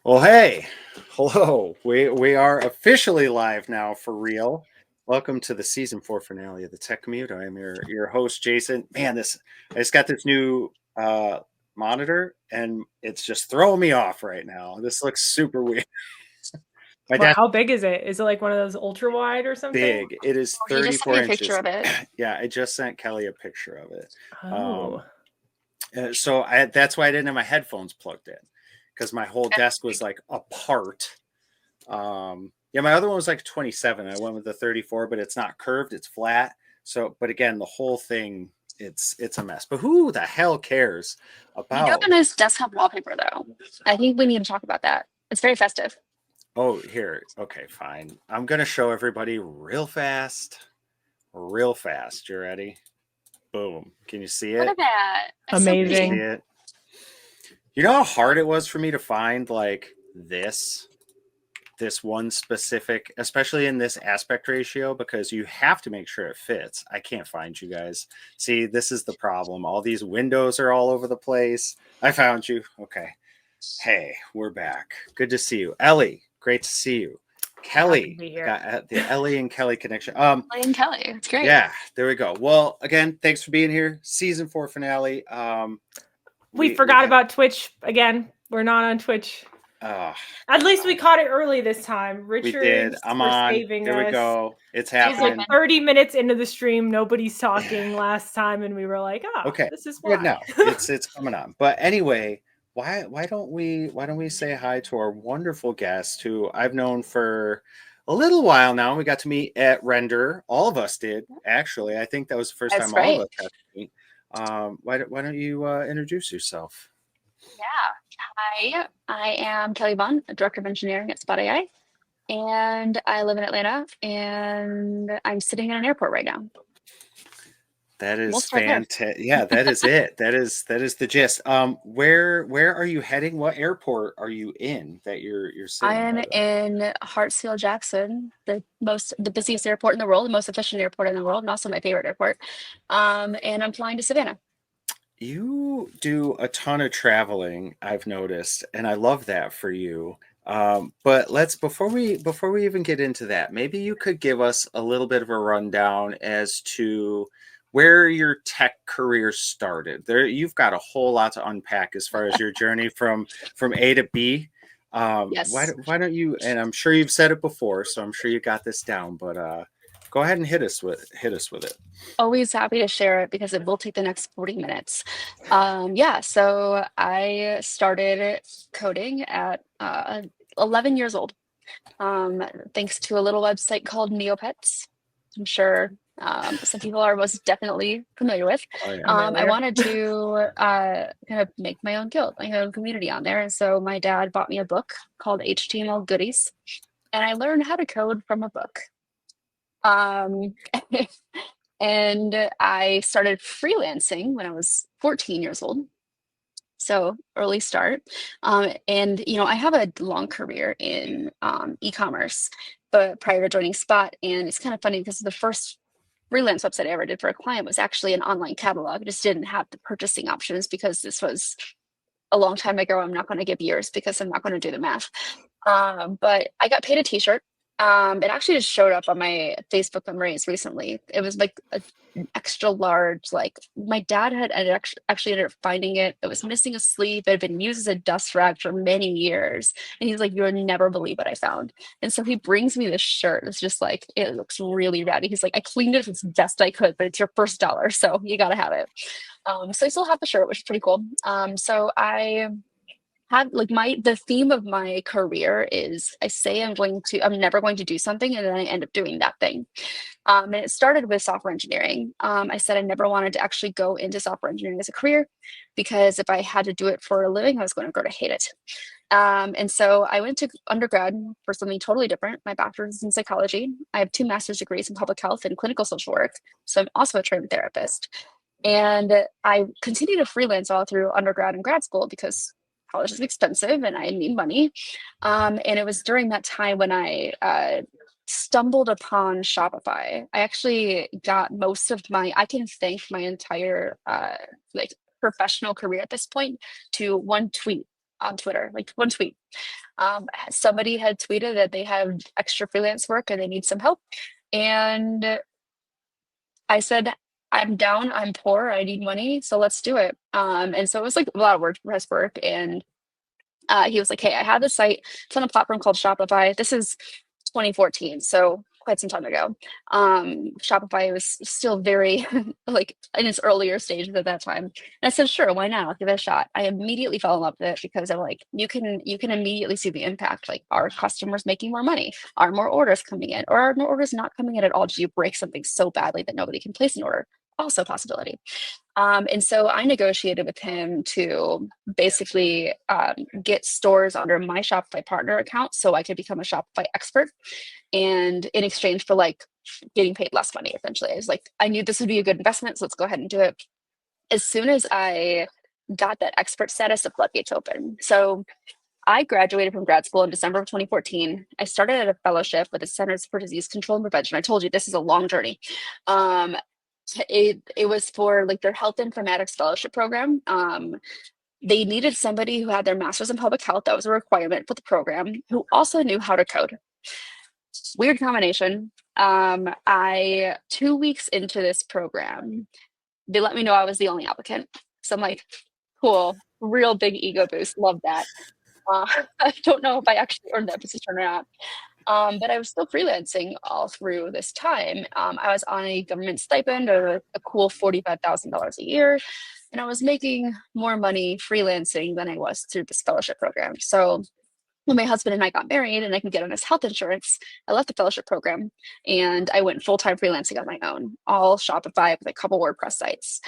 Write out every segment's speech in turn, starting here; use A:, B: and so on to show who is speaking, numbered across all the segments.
A: Well, hey, hello. We are officially live now for real. Welcome to the season 4 finale of the Tech Commute. I am your host, Jason. Man, this I just got this new monitor and it's just throwing me off right now. This looks super weird. My
B: Well,
A: desk
B: how big is it? Is it like one of those ultra wide or something?
A: big. It is
C: Oh, he just sent me
A: 34
C: a picture
A: inches.
C: of it.
A: Yeah, I just sent Kelly a picture of it.
B: Oh,
A: Um, that's why I didn't have my headphones plugged in because my whole desk was like apart. Yeah, my other one was like 27. I went with the 34, but it's not curved, it's flat. So, but again, the whole thing, it's a mess. But who the hell cares
C: You do have a
A: about?
C: nice desktop wallpaper, though. I think we need to talk about that. It's very festive.
A: Oh, here. Okay, fine. I'm gonna show everybody real fast. Real fast. You ready? Boom. Can you see
C: Look
A: it?
C: at that. It's so
A: See
C: pretty.
B: amazing.
A: it? You know how hard it was for me to find like this one specific, especially in this aspect ratio, because you have to make sure it fits. I can't find you guys. See, this is the problem. All these windows are all over the place. I found you. Okay. Hey, we're back. Good to see you. Ellie, great to see you.
B: Happy to
A: Kelly,
B: be
A: I
B: here.
A: got the Ellie and Kelly connection.
C: Lane Kelly. It's great.
A: Yeah, there we go. Well, again, thanks for being here. Season 4 finale.
B: We
A: We
B: forgot
A: had
B: about Twitch again. We're not on Twitch.
A: uh
B: At least we caught it early this time.
A: we did.
B: Richard's
A: I'm
B: for
A: on.
B: saving
A: Here we
B: us.
A: go. It's
C: It
B: It
C: was
B: was like
A: happening.
C: open.
B: 30 minutes into the stream. Nobody's talking last time, and we were like,
A: Okay,
B: this is
A: good
B: why.
A: now. It's coming on. But anyway, why don't we say hi to our wonderful guest who I've known for a little while now. We got to meet at Render. All of us did actually. I think that was the first time
C: That's
A: all of
C: right.
A: us got to meet. Why don't you introduce yourself?
C: Yeah. Hi, I am Kelly Vaughn, Director of Engineering at Spot AI, and I live in Atlanta, and I'm sitting in an airport right now.
A: That
C: We'll
A: is
C: start there.
A: fantastic. Yeah, that is it. That is the gist. Where are you heading? What airport are you in that you're
C: I
A: sitting at
C: am
A: right now?
C: in Hartsfield-Jackson, the busiest airport in the world, the most efficient airport in the world, and also my favorite airport. And I'm flying to Savannah.
A: You do a ton of traveling, I've noticed, and I love that for you. But let's before we even get into that, maybe you could give us a little bit of a rundown as to where your tech career started. There, you've got a whole lot to unpack as far as your journey from A to B.
C: Yes.
A: Why don't you? And I'm sure you've said it before, so I'm sure you got this down. But go ahead and hit us with it.
C: Always happy to share it because it will take the next 40 minutes. Yeah, so I started coding at 11 years old, um, thanks to a little website called Neopets. I'm sure some people are most definitely familiar with.
A: Oh yeah.
C: I
B: Familiar.
C: wanted to kind of make my own guild, my own community on there. And so my dad bought me a book called HTML Goodies, and I learned how to code from a book. Um, and I started freelancing when I was 14 years old. So early start. And I have a long career in e-commerce, but prior to joining Spot, and it's kind of funny because the first freelance website I ever did for a client was actually an online catalog. It just didn't have the purchasing options because this was a long time ago. I'm not going to give years because I'm not going to do the math. But I got paid a t-shirt. It actually just showed up on my Facebook memories recently. It was like an extra large, like my dad actually ended up finding it. It was missing a sleeve. It had been used as a dust rag for many years. And he's like, you'll never believe what I found. And so he brings me this shirt. It's just like, it looks really ratty. He's like, I cleaned it as best I could, but it's your first dollar. So you got to have it. So I still have the shirt, which is pretty cool. So I have like the theme of my career is I'm never going to do something, and then I end up doing that thing. And it started with software engineering. I said I never wanted to actually go into software engineering as a career because if I had to do it for a living, I was going to grow to hate it. And so I went to undergrad for something totally different. My bachelor's is in psychology. I have two master's degrees in public health and clinical social work. So I'm also a trained therapist. And I continued to freelance all through undergrad and grad school because college is expensive and I need money. And it was during that time when I stumbled upon Shopify. I actually got I can thank my entire like professional career at this point to one tweet on Twitter, like one tweet. Somebody had tweeted that they have extra freelance work and they need some help. And I said, I'm down, I'm poor, I need money, so let's do it. And so it was like a lot of WordPress work. And he was like, hey, I have this site. It's on a platform called Shopify. This is 2014, so quite some time ago. Shopify was still very like in its earlier stages at that time. And I said, sure, why not? I'll give it a shot. I immediately fell in love with it because I'm like, you can immediately see the impact. Like, are customers making more money? Are more orders coming in? Or are more orders not coming in at all? Did you break something so badly that nobody can place an order? Also a possibility. And so I negotiated with him to basically get stores under my Shopify partner account so I could become a Shopify expert. And in exchange for like getting paid less money, essentially, I was like, I knew this would be a good investment, so let's go ahead and do it. As soon as I got that expert status, the floodgates open. So I graduated from grad school in December of 2014. I started at a fellowship with the Centers for Disease Control and Prevention. I told you this is a long journey. Um, it was for like their health informatics fellowship program. They needed somebody who had their master's in public health. That was a requirement for the program, who also knew how to code. Weird combination. I 2 weeks into this program, they let me know I was the only applicant. So I'm like, cool, real big ego boost. Love that. I don't know if I actually earned that position or not. But I was still freelancing all through this time. I was on a government stipend of a cool $45,000 a year, and I was making more money freelancing than I was through this fellowship program. So when my husband and I got married and I could get on his health insurance, I left the fellowship program and I went full-time freelancing on my own, all Shopify with a couple WordPress sites.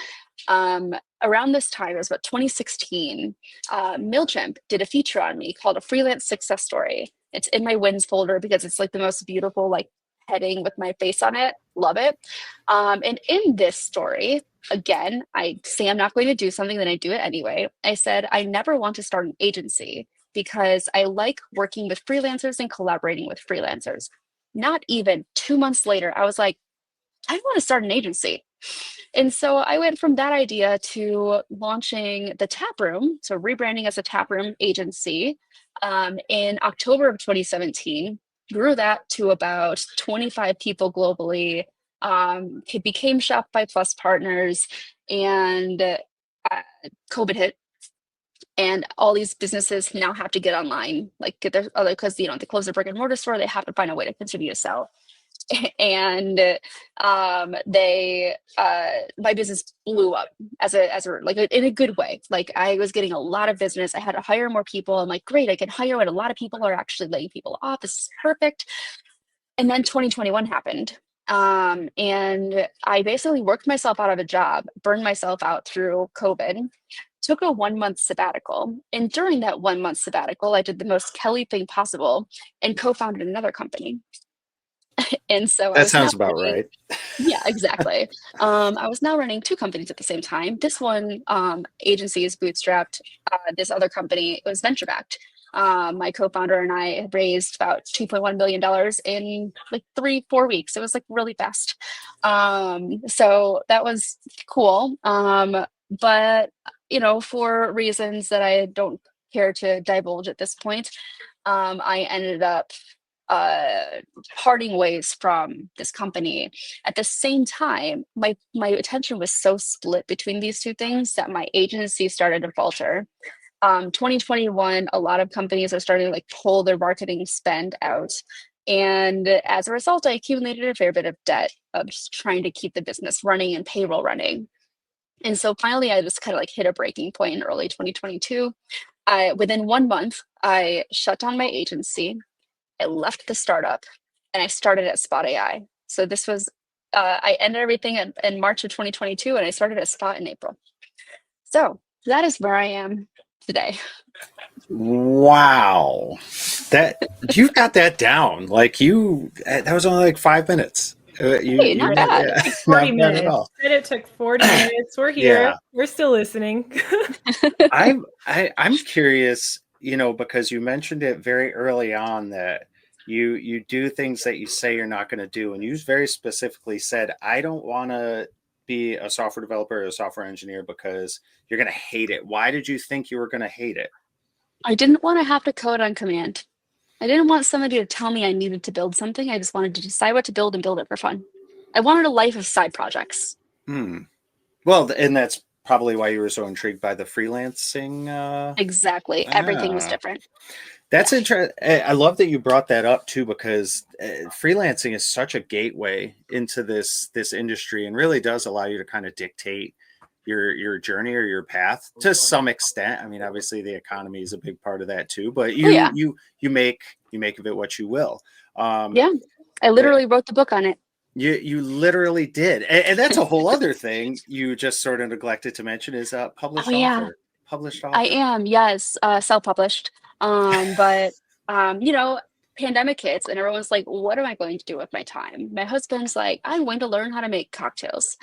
C: Around this time, it was about 2016, MailChimp did a feature on me called a freelance success story. It's in my wins folder because it's like the most beautiful like heading with my face on it. Love it. And in this story, again, I say I'm not going to do something, then I do it anyway. I said, I never want to start an agency because I like working with freelancers and collaborating with freelancers. Not even 2 months later, I was like, I want to start an agency. And so I went from that idea to launching the Tap Room, so rebranding as a Tap Room agency in October of 2017, grew that to about 25 people globally. It became Shopify Plus partners, and COVID hit, and all these businesses now have to get online, like get their other, because they close their brick and mortar store, they have to find a way to continue to sell. And they my business blew up as a like in a good way. Like, I was getting a lot of business. I had to hire more people. I'm like, great, I can hire when a lot of people are actually laying people off. This is perfect. And then 2021 happened. And I basically worked myself out of a job, burned myself out through COVID, took a 1 month sabbatical. And during that 1 month sabbatical, I did the most Kelly thing possible and co-founded another company. And so I
A: That
C: was now
A: sounds about
C: running,
A: right.
C: yeah, exactly. I was now running two companies at the same time. This one agency is bootstrapped. This other company was venture backed. My co-founder and I had raised about $2.1 million in like 3-4 weeks. It was like really fast. So that was cool. But for reasons that I don't care to divulge at this point, I ended up parting ways from this company. At the same time, my attention was so split between these two things that my agency started to falter. 2021, a lot of companies are starting to like pull their marketing spend out. And as a result, I accumulated a fair bit of debt of just trying to keep the business running and payroll running. And so finally, I just kind of like hit a breaking point in early 2022. Within 1 month, I shut down my agency. I left the startup and I started at Spot AI. So this was, I ended everything in March of 2022 and I started at Spot in April. So that is where I am today.
A: Wow. That you've got that down. Like that was only like 5 minutes.
C: Hey, not bad.
A: Yeah,
B: 40
A: not bad at
B: minutes.
A: all.
B: Said it took 40 minutes. We're here.
A: Yeah.
B: We're still listening.
A: I'm curious, because you mentioned it very early on that you do things that you say you're not going to do, and you very specifically said, I don't want to be a software developer or a software engineer because you're going to hate it. Why did you think you were going to hate it?
C: I didn't want to have to code on command. I didn't want somebody to tell me I needed to build something. I just wanted to decide what to build and build it for fun. I wanted a life of side projects.
A: Hmm. Well, and that's probably why you were so intrigued by the freelancing.
C: Exactly. Everything was
A: Ah,
C: different.
A: that's
C: Yeah.
A: interesting. I love that you brought that up too, because freelancing is such a gateway into this industry, and really does allow you to kind of dictate your journey or your path to some extent. I mean, obviously the economy is a big part of that too, but
C: Oh yeah.
A: you make of it what you will. Um,
C: Yeah. I
A: the,
C: literally wrote the book on it.
A: you literally did, and that's a whole other thing you just sort of neglected to mention is
C: Oh yeah.
A: published
C: I
A: author.
C: am, yes, self-published. But you know, pandemic hits and everyone's like, what am I going to do with my time? My husband's like, I'm going to learn how to make cocktails.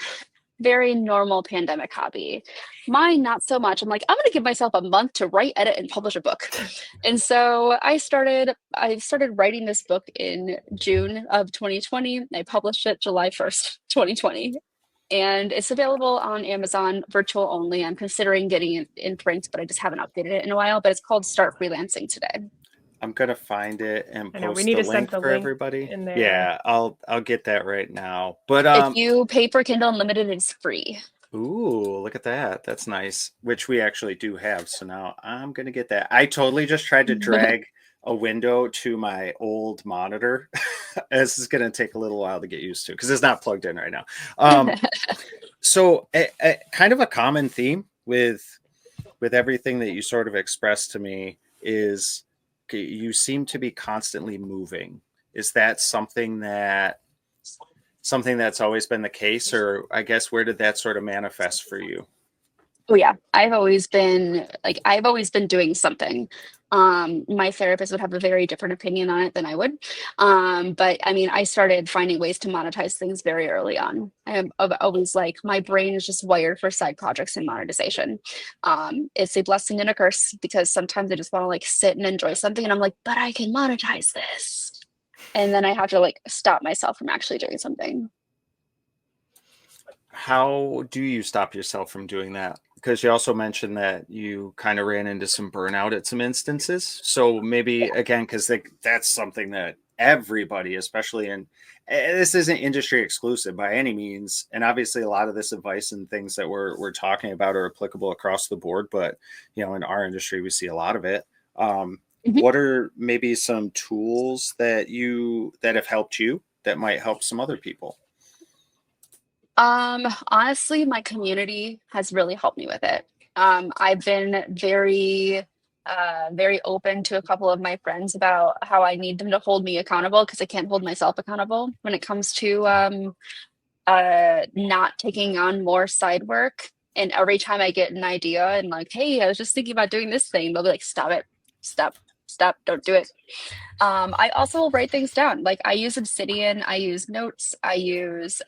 C: Very normal pandemic hobby. Mine, not so much. I'm like, I'm gonna give myself a month to write, edit, and publish a book. And so I started writing this book in June of 2020. I published it July 1st, 2020. And it's available on Amazon virtual only. I'm considering getting it in print, but I just haven't updated it in a while. But it's called Start Freelancing Today.
A: I'm gonna find it and
B: I know we
A: post
B: need
A: the
B: to send
A: link
B: the
A: for
B: link
A: everybody.
B: in there.
A: Yeah, I'll get that right now. But
C: If you pay for Kindle Unlimited, it's free.
A: ooh, look at that. That's nice. Which we actually do have. So now I'm gonna get that. I totally just tried to drag a window to my old monitor. This is gonna take a little while to get used to because it's not plugged in right now. Um, so kind of a common theme with everything that you sort of expressed to me is you seem to be constantly moving. Is that something that's always been the case, or I guess where did that sort of manifest for you?
C: Oh yeah, I've always been doing something. My therapist would have a very different opinion on it than I would. But I mean, I started finding ways to monetize things very early on. I've always like my brain is just wired for side projects and monetization. It's a blessing and a curse because sometimes I just want to like sit and enjoy something and I'm like, but I can monetize this. And then I have to like stop myself from actually doing something.
A: How do you stop yourself from doing that? Because you also mentioned that you kind of ran into some burnout at some instances. So maybe again, because that's something that everybody, especially in this isn't industry exclusive by any means, and obviously a lot of this advice and things that we're talking about are applicable across the board. But in our industry, we see a lot of it.
C: Mhm.
A: What are maybe some tools that have helped you that might help some other people?
C: Honestly, my community has really helped me with it. I've been very open to a couple of my friends about how I need them to hold me accountable because I can't hold myself accountable when it comes to not taking on more side work. And every time I get an idea and like, hey, I was just thinking about doing this thing, they'll be like, stop it, stop, stop, don't do it. I also will write things down. Like I use Obsidian, I use Notes, I use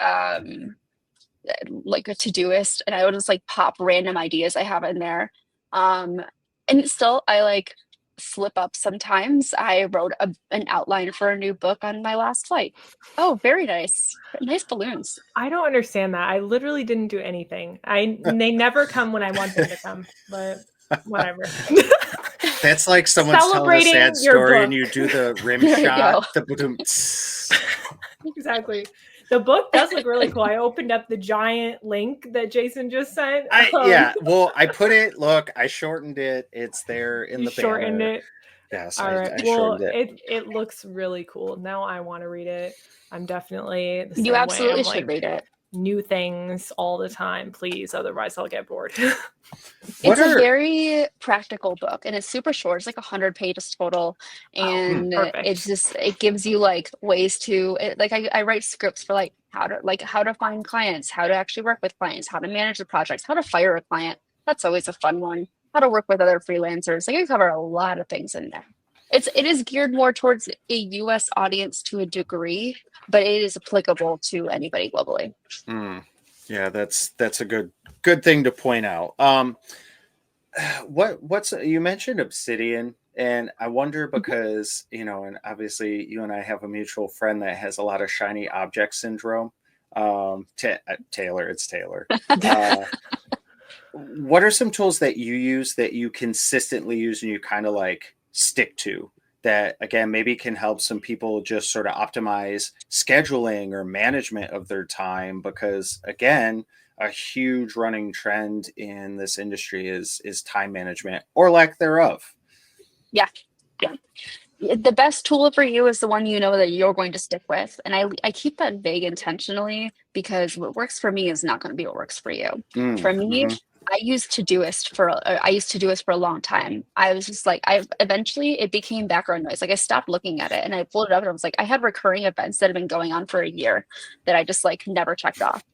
C: like a Todoist, and I would just like pop random ideas I have in there. Um, and still, I like slip up sometimes. I wrote an outline for a new book on my last flight. Oh, very nice. Nice balloons.
B: I don't understand that. I literally didn't do anything. They never come when I want them to come, but whatever.
A: That's like someone's telling a sad
B: Celebrating your
A: story and
B: book.
A: you do the rim
C: There we
A: shot,
C: go.
A: the boom.
B: Exactly. The book does look really cool. I opened up the giant link that Jason just sent.
A: Yeah, well, I put it, look, I shortened it. It's there in
B: You
A: the
B: shortened
A: banner.
B: it.
A: Yes,
B: All right.
A: I
B: Well,
A: shortened it.
B: it looks really cool. Now I want to read it. I'm definitely the
C: You
B: same way.
C: absolutely
B: I'm
C: should
B: like
C: read it.
B: new things all the time, please. Otherwise, I'll get bored.
A: What
C: It's a
A: are
C: very practical book and it's super short. It's like 100 pages total.
B: Oh,
C: And it's
B: perfect.
C: just, it gives you like ways to, like, I write scripts for like how to find clients, how to actually work with clients, how to manage the projects, how to fire a client. That's always a fun one. How to work with other freelancers. Like I cover a lot of things in there. It is geared more towards a US audience to a degree, but it is applicable to anybody globally.
A: mm, yeah, that's a good thing to point out. What's you mentioned Obsidian, and I wonder
C: Mhm.
A: because and obviously you and I have a mutual friend that has a lot of shiny object syndrome. Taylor, it's Taylor. Uh, What are some tools that you use that you consistently use and you kind of like stick to that again maybe can help some people just sort of optimize scheduling or management of their time because again a huge running trend in this industry is time management or lack thereof.
C: Yeah. Yeah. The best tool for you is the one you know that you're going to stick with. And I keep that vague intentionally because what works for me is not going to be what works for you. For me,
A: Mm-hmm.
C: I used Todoist for a long time. I was just like, I eventually it became background noise. Like I stopped looking at it and I pulled it up and I was like, I had recurring events that had been going on for a year that I just like never checked off.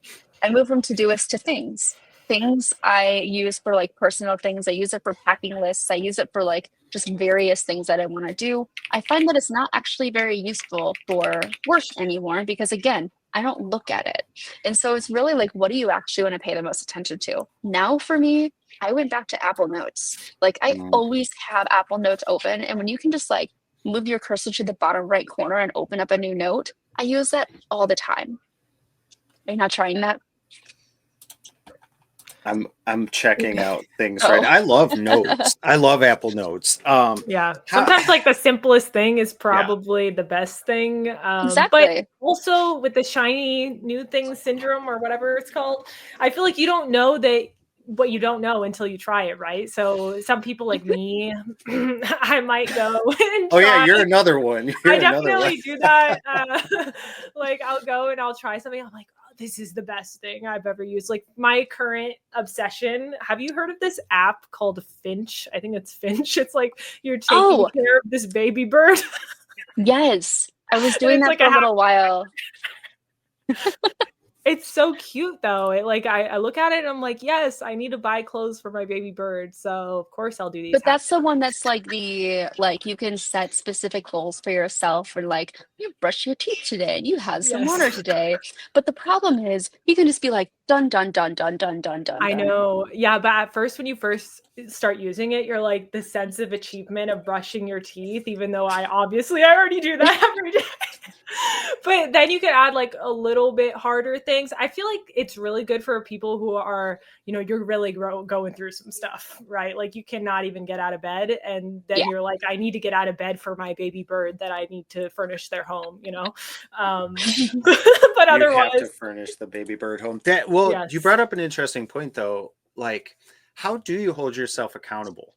C: I moved from Todoist to things. Things I use for like personal things. I use it for packing lists. I use it for like just various things that I want to do. I find that it's not actually very useful for work anymore because again, I don't look at it. And so it's really like, what do you actually want to pay the most attention to? Now for me, I went back to Apple Notes. Like I
A: Mm.
C: always have Apple Notes open. And when you can just like move your cursor to the bottom right corner and open up a new note, I use that all the time. Are you not trying that?
A: I'm checking out things right
C: Oh,
A: now. I love notes. I love Apple Notes.
B: Yeah.
A: How
B: Sometimes like the simplest thing is
A: yeah.
B: probably the best thing. But
C: exactly.
B: also with the shiny new thing syndrome or whatever it's called, I feel like you don't know that what you don't know until you try it, right? So some people like me, I might go and
A: Oh yeah,
B: try.
A: you're another one.
B: I
A: You're another one.
B: definitely do that. Like I'll go and I'll try something. I'm like, oh, this is the best thing I've ever used. Like my current obsession. Have you heard of this app called Finch? I think it's Finch. It's like you're taking
C: Oh,
B: care of this baby bird,
C: yes. I was
B: and
C: doing
B: it's
C: that
B: like
C: for
B: a
C: a little while.
B: It's so cute though. It like I look at it and I'm like, yes, I need to buy clothes for my baby bird. So of course I'll do these
C: But that's
B: habits.
C: the one that's like the like you can set specific goals for yourself or like you brush your teeth today and you had some water
B: Yes.
C: today. But the problem is you can just be like done, done, done, done, done, done, done,
B: I
C: done.
B: know. Yeah, but at first when you first start using it, you're like the sense of achievement of brushing your teeth, even though I already do that every day. But then you can add like a little bit harder things. I feel like it's really good for people who are, you're really going through some stuff, right? Like you cannot even get out of bed. And then
C: Yeah.
B: you're like, I need to get out of bed for my baby bird that I need to furnish their home. But
A: You have to
B: otherwise,
A: furnish the baby bird home. That well, you
B: yes.
A: brought up an interesting point though. Like, how do you hold yourself accountable?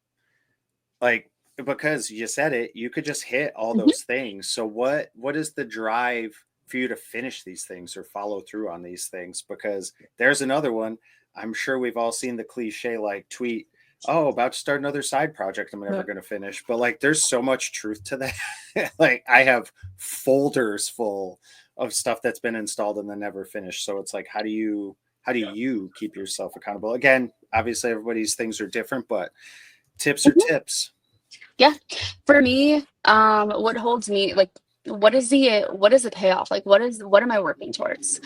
A: Like, because you said it, you could just hit all
C: Mhm.
A: those things. So what is the drive for you to finish these things or follow through on these things? Because there's another one. I'm sure we've all seen the cliche like tweet, oh, about to start another side project I'm never
B: Yeah.
A: going to finish. But like there's so much truth to that. Like I have folders full of stuff that's been installed and then never finished. So it's like how do you keep yourself accountable? Again, obviously everybody's things are different, but tips are
C: Mhm.
A: tips.
C: Yeah. For me, what holds me like what is the payoff? Like what am I working towards?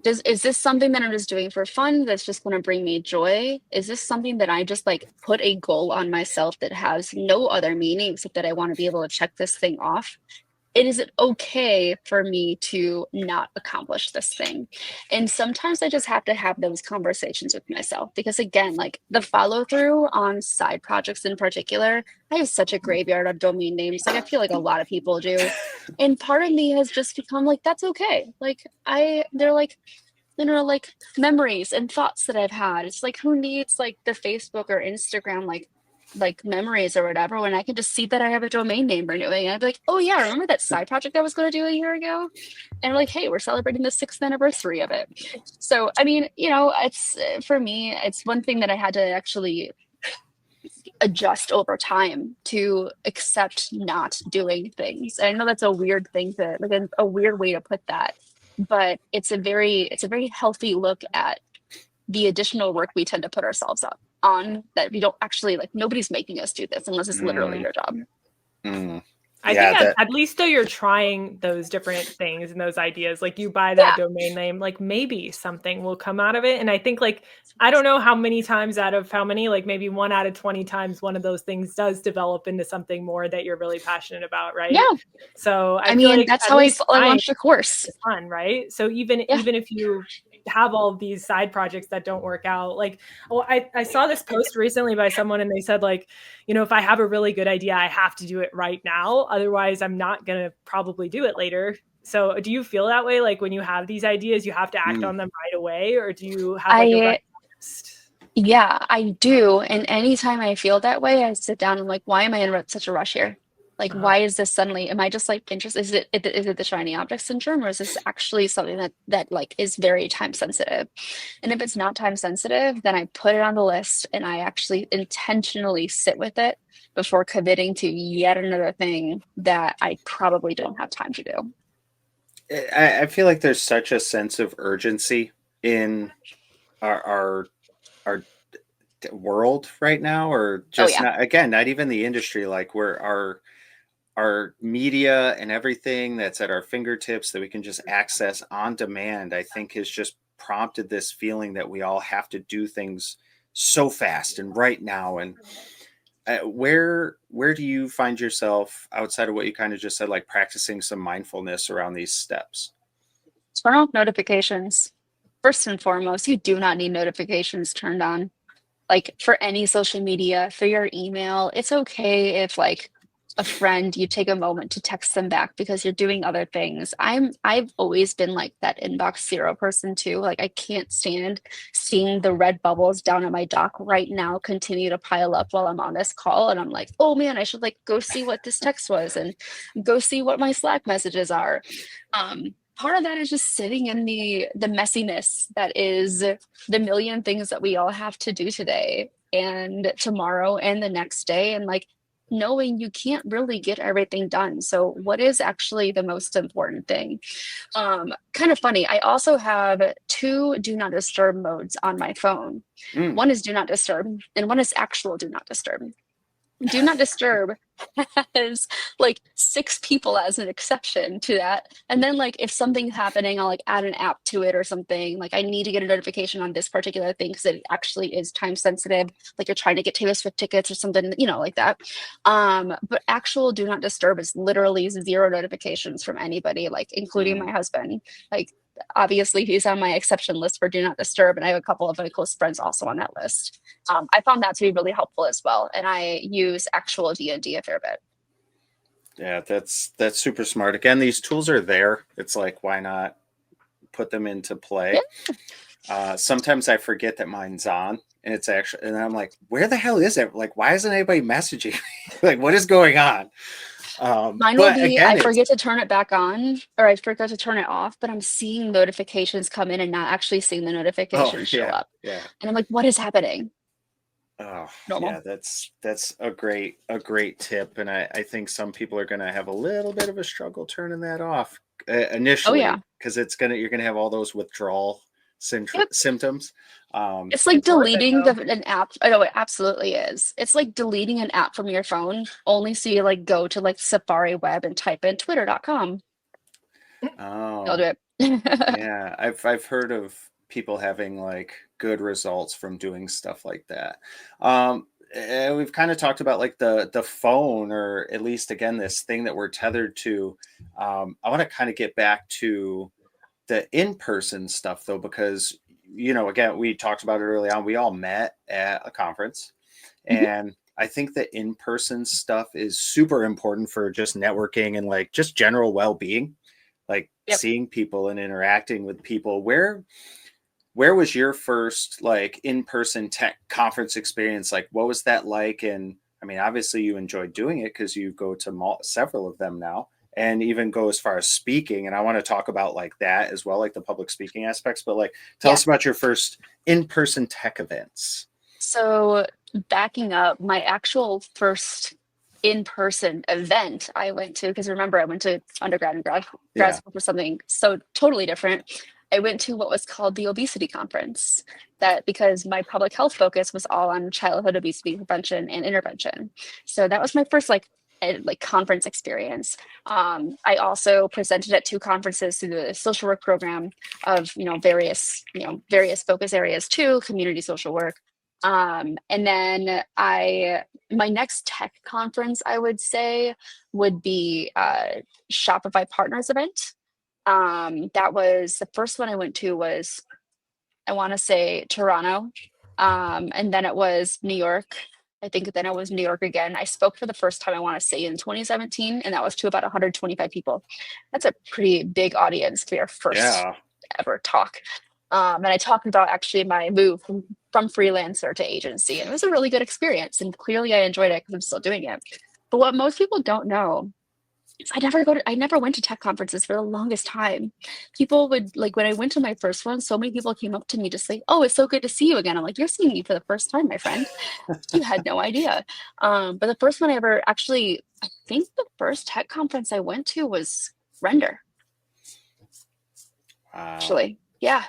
C: Is this something that I'm just doing for fun that's just going to bring me joy? Is this something that I just like put a goal on myself that has no other meaning except that I want to be able to check this thing off? Is it okay for me to not accomplish this thing? And sometimes I just have to have those conversations with myself because, again, like the follow through on side projects in particular, I have such a graveyard of domain names. Like, I feel like a lot of people do. And part of me has just become like, that's okay. They're like, like memories and thoughts that I've had. It's like, who needs like the Facebook or Instagram, like memories or whatever when I can just see that I have a domain name renewing and I'd be like, oh yeah, remember that side project I was going to do a year ago? And like, hey, we're celebrating the 6th anniversary of it. So I mean, it's for me, it's one thing that I had to actually adjust over time to accept not doing things. And I know that's a weird thing to like a weird way to put that, but it's a very healthy look at the additional work we tend to put ourselves up on that we don't actually like nobody's making us do this unless it's literally
A: Mm,
C: your job.
A: mm.
B: I think
A: Yeah, that
B: at least though you're trying those different things and those ideas. Like you buy that
C: Yeah.
B: domain name, like maybe something will come out of it. And I think like I don't know how many times out of how many, like maybe 1 out of 20 times one of those things does develop into something more that you're really passionate about, right?
C: Yeah.
B: So I
C: I
B: feel
C: mean,
B: like
C: that's
B: at
C: how I
B: least
C: I
B: trying
C: launched a course.
B: is fun, right? So even
C: Yeah.
B: even if you have all of these side projects that don't work out. Like, well, I saw this post recently by someone and they said like, you know, if I have a really good idea, I have to do it right now. Otherwise I'm not going to probably do it later. So do you feel that way? Like when you have these ideas, you have to act
A: Mm.
B: on them right away, or do you have like a
C: I
B: running list?
C: Yeah, I do. And anytime I feel that way, I sit down and like, why am I in such a rush here? Like,
B: Uh-huh.
C: why is this suddenly, am I just like interested? Is it the shiny object syndrome, or is this actually something that like is very time sensitive? And if it's not time sensitive, then I put it on the list and I actually intentionally sit with it before committing to yet another thing that I probably don't have time to do.
A: I feel like there's such a sense of urgency in our our world right now, or
C: Oh
A: just
C: yeah.
A: not, again, not even the industry, like where our media and everything that's at our fingertips that we can just access on demand, I think has just prompted this feeling that we all have to do things so fast and right now. And where do you find yourself outside of what you kind of just said, like practicing some mindfulness around these steps?
C: Turn off notifications. First and foremost, you do not need notifications turned on. Like for any social media, for your email, it's okay if like a friend, you take a moment to text them back because you're doing other things. I've always been like that inbox zero person too. Like I can't stand seeing the red bubbles down at my dock right now continue to pile up while I'm on this call. And I'm like, oh man, I should like go see what this text was and go see what my Slack messages are. Part of that is just sitting in the messiness that is the million things that we all have to do today and tomorrow and the next day, and like knowing you can't really get everything done. So what is actually the most important thing? Kind of funny, I also have two do not disturb modes on my phone.
A: Mm.
C: One is do not disturb and one is actual do not disturb. Do not disturb has like six people as an exception to that. And then like if something's happening, I'll like add an app to it or something. Like I need to get a notification on this particular thing because it actually is time sensitive. Like you're trying to get Taylor Swift tickets or something, like that. But actual do not disturb is literally zero notifications from anybody, like including
A: Mm.
C: my husband. Like obviously he's on my exception list for do not disturb, and I have a couple of my close friends also on that list. I found that to be really helpful as well, and I use actual D&D a fair bit.
A: Yeah, that's super smart. Again, these tools are there. It's like, why not put them into
C: Yeah.
A: play? Sometimes I forget that mine's on, and it's actually, and I'm like, where the hell is it? Like, why isn't anybody messaging me? Like, what is going on?
C: Mine will
A: But
C: be
A: again,
C: I
A: it's,
C: forget to turn it back on or I forgot to turn it off, but I'm seeing notifications come in and not actually seeing the
A: oh
C: notifications show
A: yeah,
C: up.
A: yeah.
C: And I'm like, what is happening?
A: Oh
C: Normal.
A: yeah, that's a great tip, and I think some people are going to have a little bit of a struggle turning that off
C: Oh yeah.
A: initially, because you're gonna have all those withdrawal
C: Yep.
A: symptoms.
C: It's like
A: It's worth it
C: deleting
A: though.
C: an app. I know it absolutely is. It's like deleting an app from your phone, only so you like go to like Safari web and type in twitter.com. I'll
A: Oh
C: do it.
A: yeah, I've heard of people having like good results from doing stuff like that. We've kind of talked about like the phone, or at least again this thing that we're tethered to. I want to kind of get back to the in-person stuff though, because again, we talked about it early on. We all met at a conference,
C: Mhm.
A: and I think the in-person stuff is super important for just networking and like just general well-being, like
C: Yep.
A: seeing people and interacting with people. Where was your first like in-person tech conference experience? Like, what was that like? And I mean, obviously you enjoyed doing it because you go to several of them now, and even go as far as speaking. And I want to talk about like that as well, like the public speaking aspects. But like, tell
C: Yeah.
A: us about your first in-person tech events.
C: So backing up, my actual first in-person event I went to, because remember I went to undergrad and grad
A: Yeah.
C: school for something so totally different. I went to what was called the obesity conference. That because my public health focus was all on childhood obesity prevention and intervention. So that was my first like conference experience. I also presented at two conferences through the social work program of various focus areas too, community social work. And then my next tech conference, I would say, would be Shopify Partners event. That was the first one I went to was I want to say Toronto. And then it was New York. I think then it was New York again. I spoke for the first time, I want to say in 2017, and that was to about 125 people. That's a pretty big audience to be our first
A: Yeah.
C: ever talk. And I talked about actually my move from freelancer to agency, and it was a really good experience. And clearly I enjoyed it because I'm still doing it. But what most people don't know, I never went to tech conferences for the longest time. People would like when I went to my first one, so many people came up to me just like, "Oh, it's so good to see you again." I'm like, "You're seeing me for the first time, my friend. You had no idea." But the first one I ever actually, I think the first tech conference I went to was Render,
A: Wow.
C: actually. Yeah.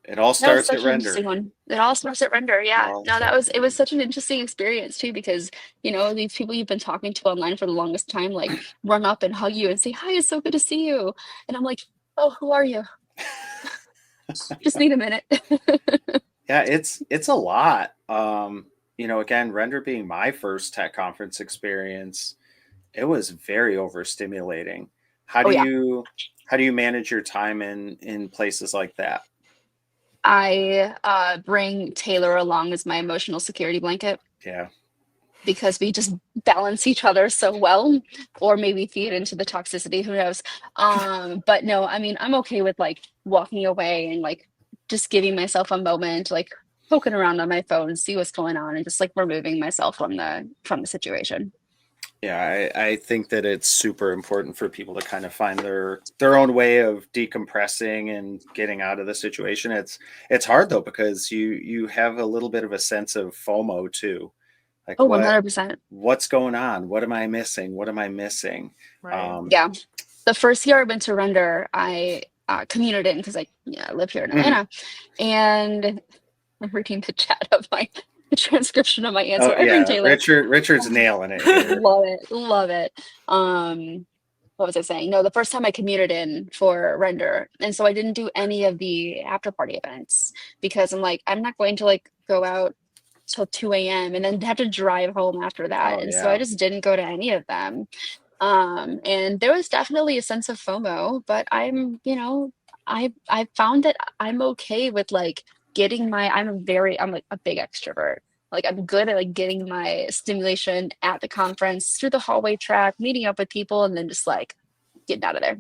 A: It all
C: That was
A: starts at
C: such an
A: render.
C: interesting one. It all starts at Render.
A: It
C: Yeah.
A: all
C: No, that
A: starts
C: was
A: at
C: it was
A: render.
C: such an interesting experience too, because these people you've been talking to online for the longest time, like run up and hug you and say, "Hi, it's so good to see you." And I'm like, "Oh, who are you? Just need a minute."
A: Yeah, it's a lot. Again, render being my first tech conference experience, it was very overstimulating. How
C: Oh
A: do
C: yeah.
A: you how do you manage your time in places like that?
C: I bring Taylor along as my emotional security blanket
A: Yeah.
C: because we just balance each other so well, or maybe feed into the toxicity, who knows. But no, I mean, I'm okay with like walking away and like just giving myself a moment, like poking around on my phone, see what's going on, and just like removing myself from the situation.
A: Yeah, I think that it's super important for people to kind of find their own way of decompressing and getting out of the situation. It's hard though because you have a little bit of a sense of FOMO too. Like
C: Oh, 100%.
A: what's going on? What am I missing? What am I missing?
B: Right.
C: Yeah. The first year I went to Render, I commuted in because I live here in
A: Mhm.
C: Atlanta, and I'm reading the chat of my the transcription of my
A: Oh
C: answer. I bring
A: yeah,
C: Taylor.
A: Richard's nailing it here.
C: Love it. Love it. Um, what was I saying? No, the first time I commuted in for Render. And so I didn't do any of the after party events because I'm like, I'm not going to like go out till 2 a.m. and then have to drive home after that.
A: Oh
C: And so I
A: yeah,
C: just didn't go to any of them. And there was definitely a sense of FOMO, but I found that I'm okay with like I'm like a big extrovert. Like I'm good at like getting my stimulation at the conference through the hallway track, meeting up with people, and then just like getting out of there,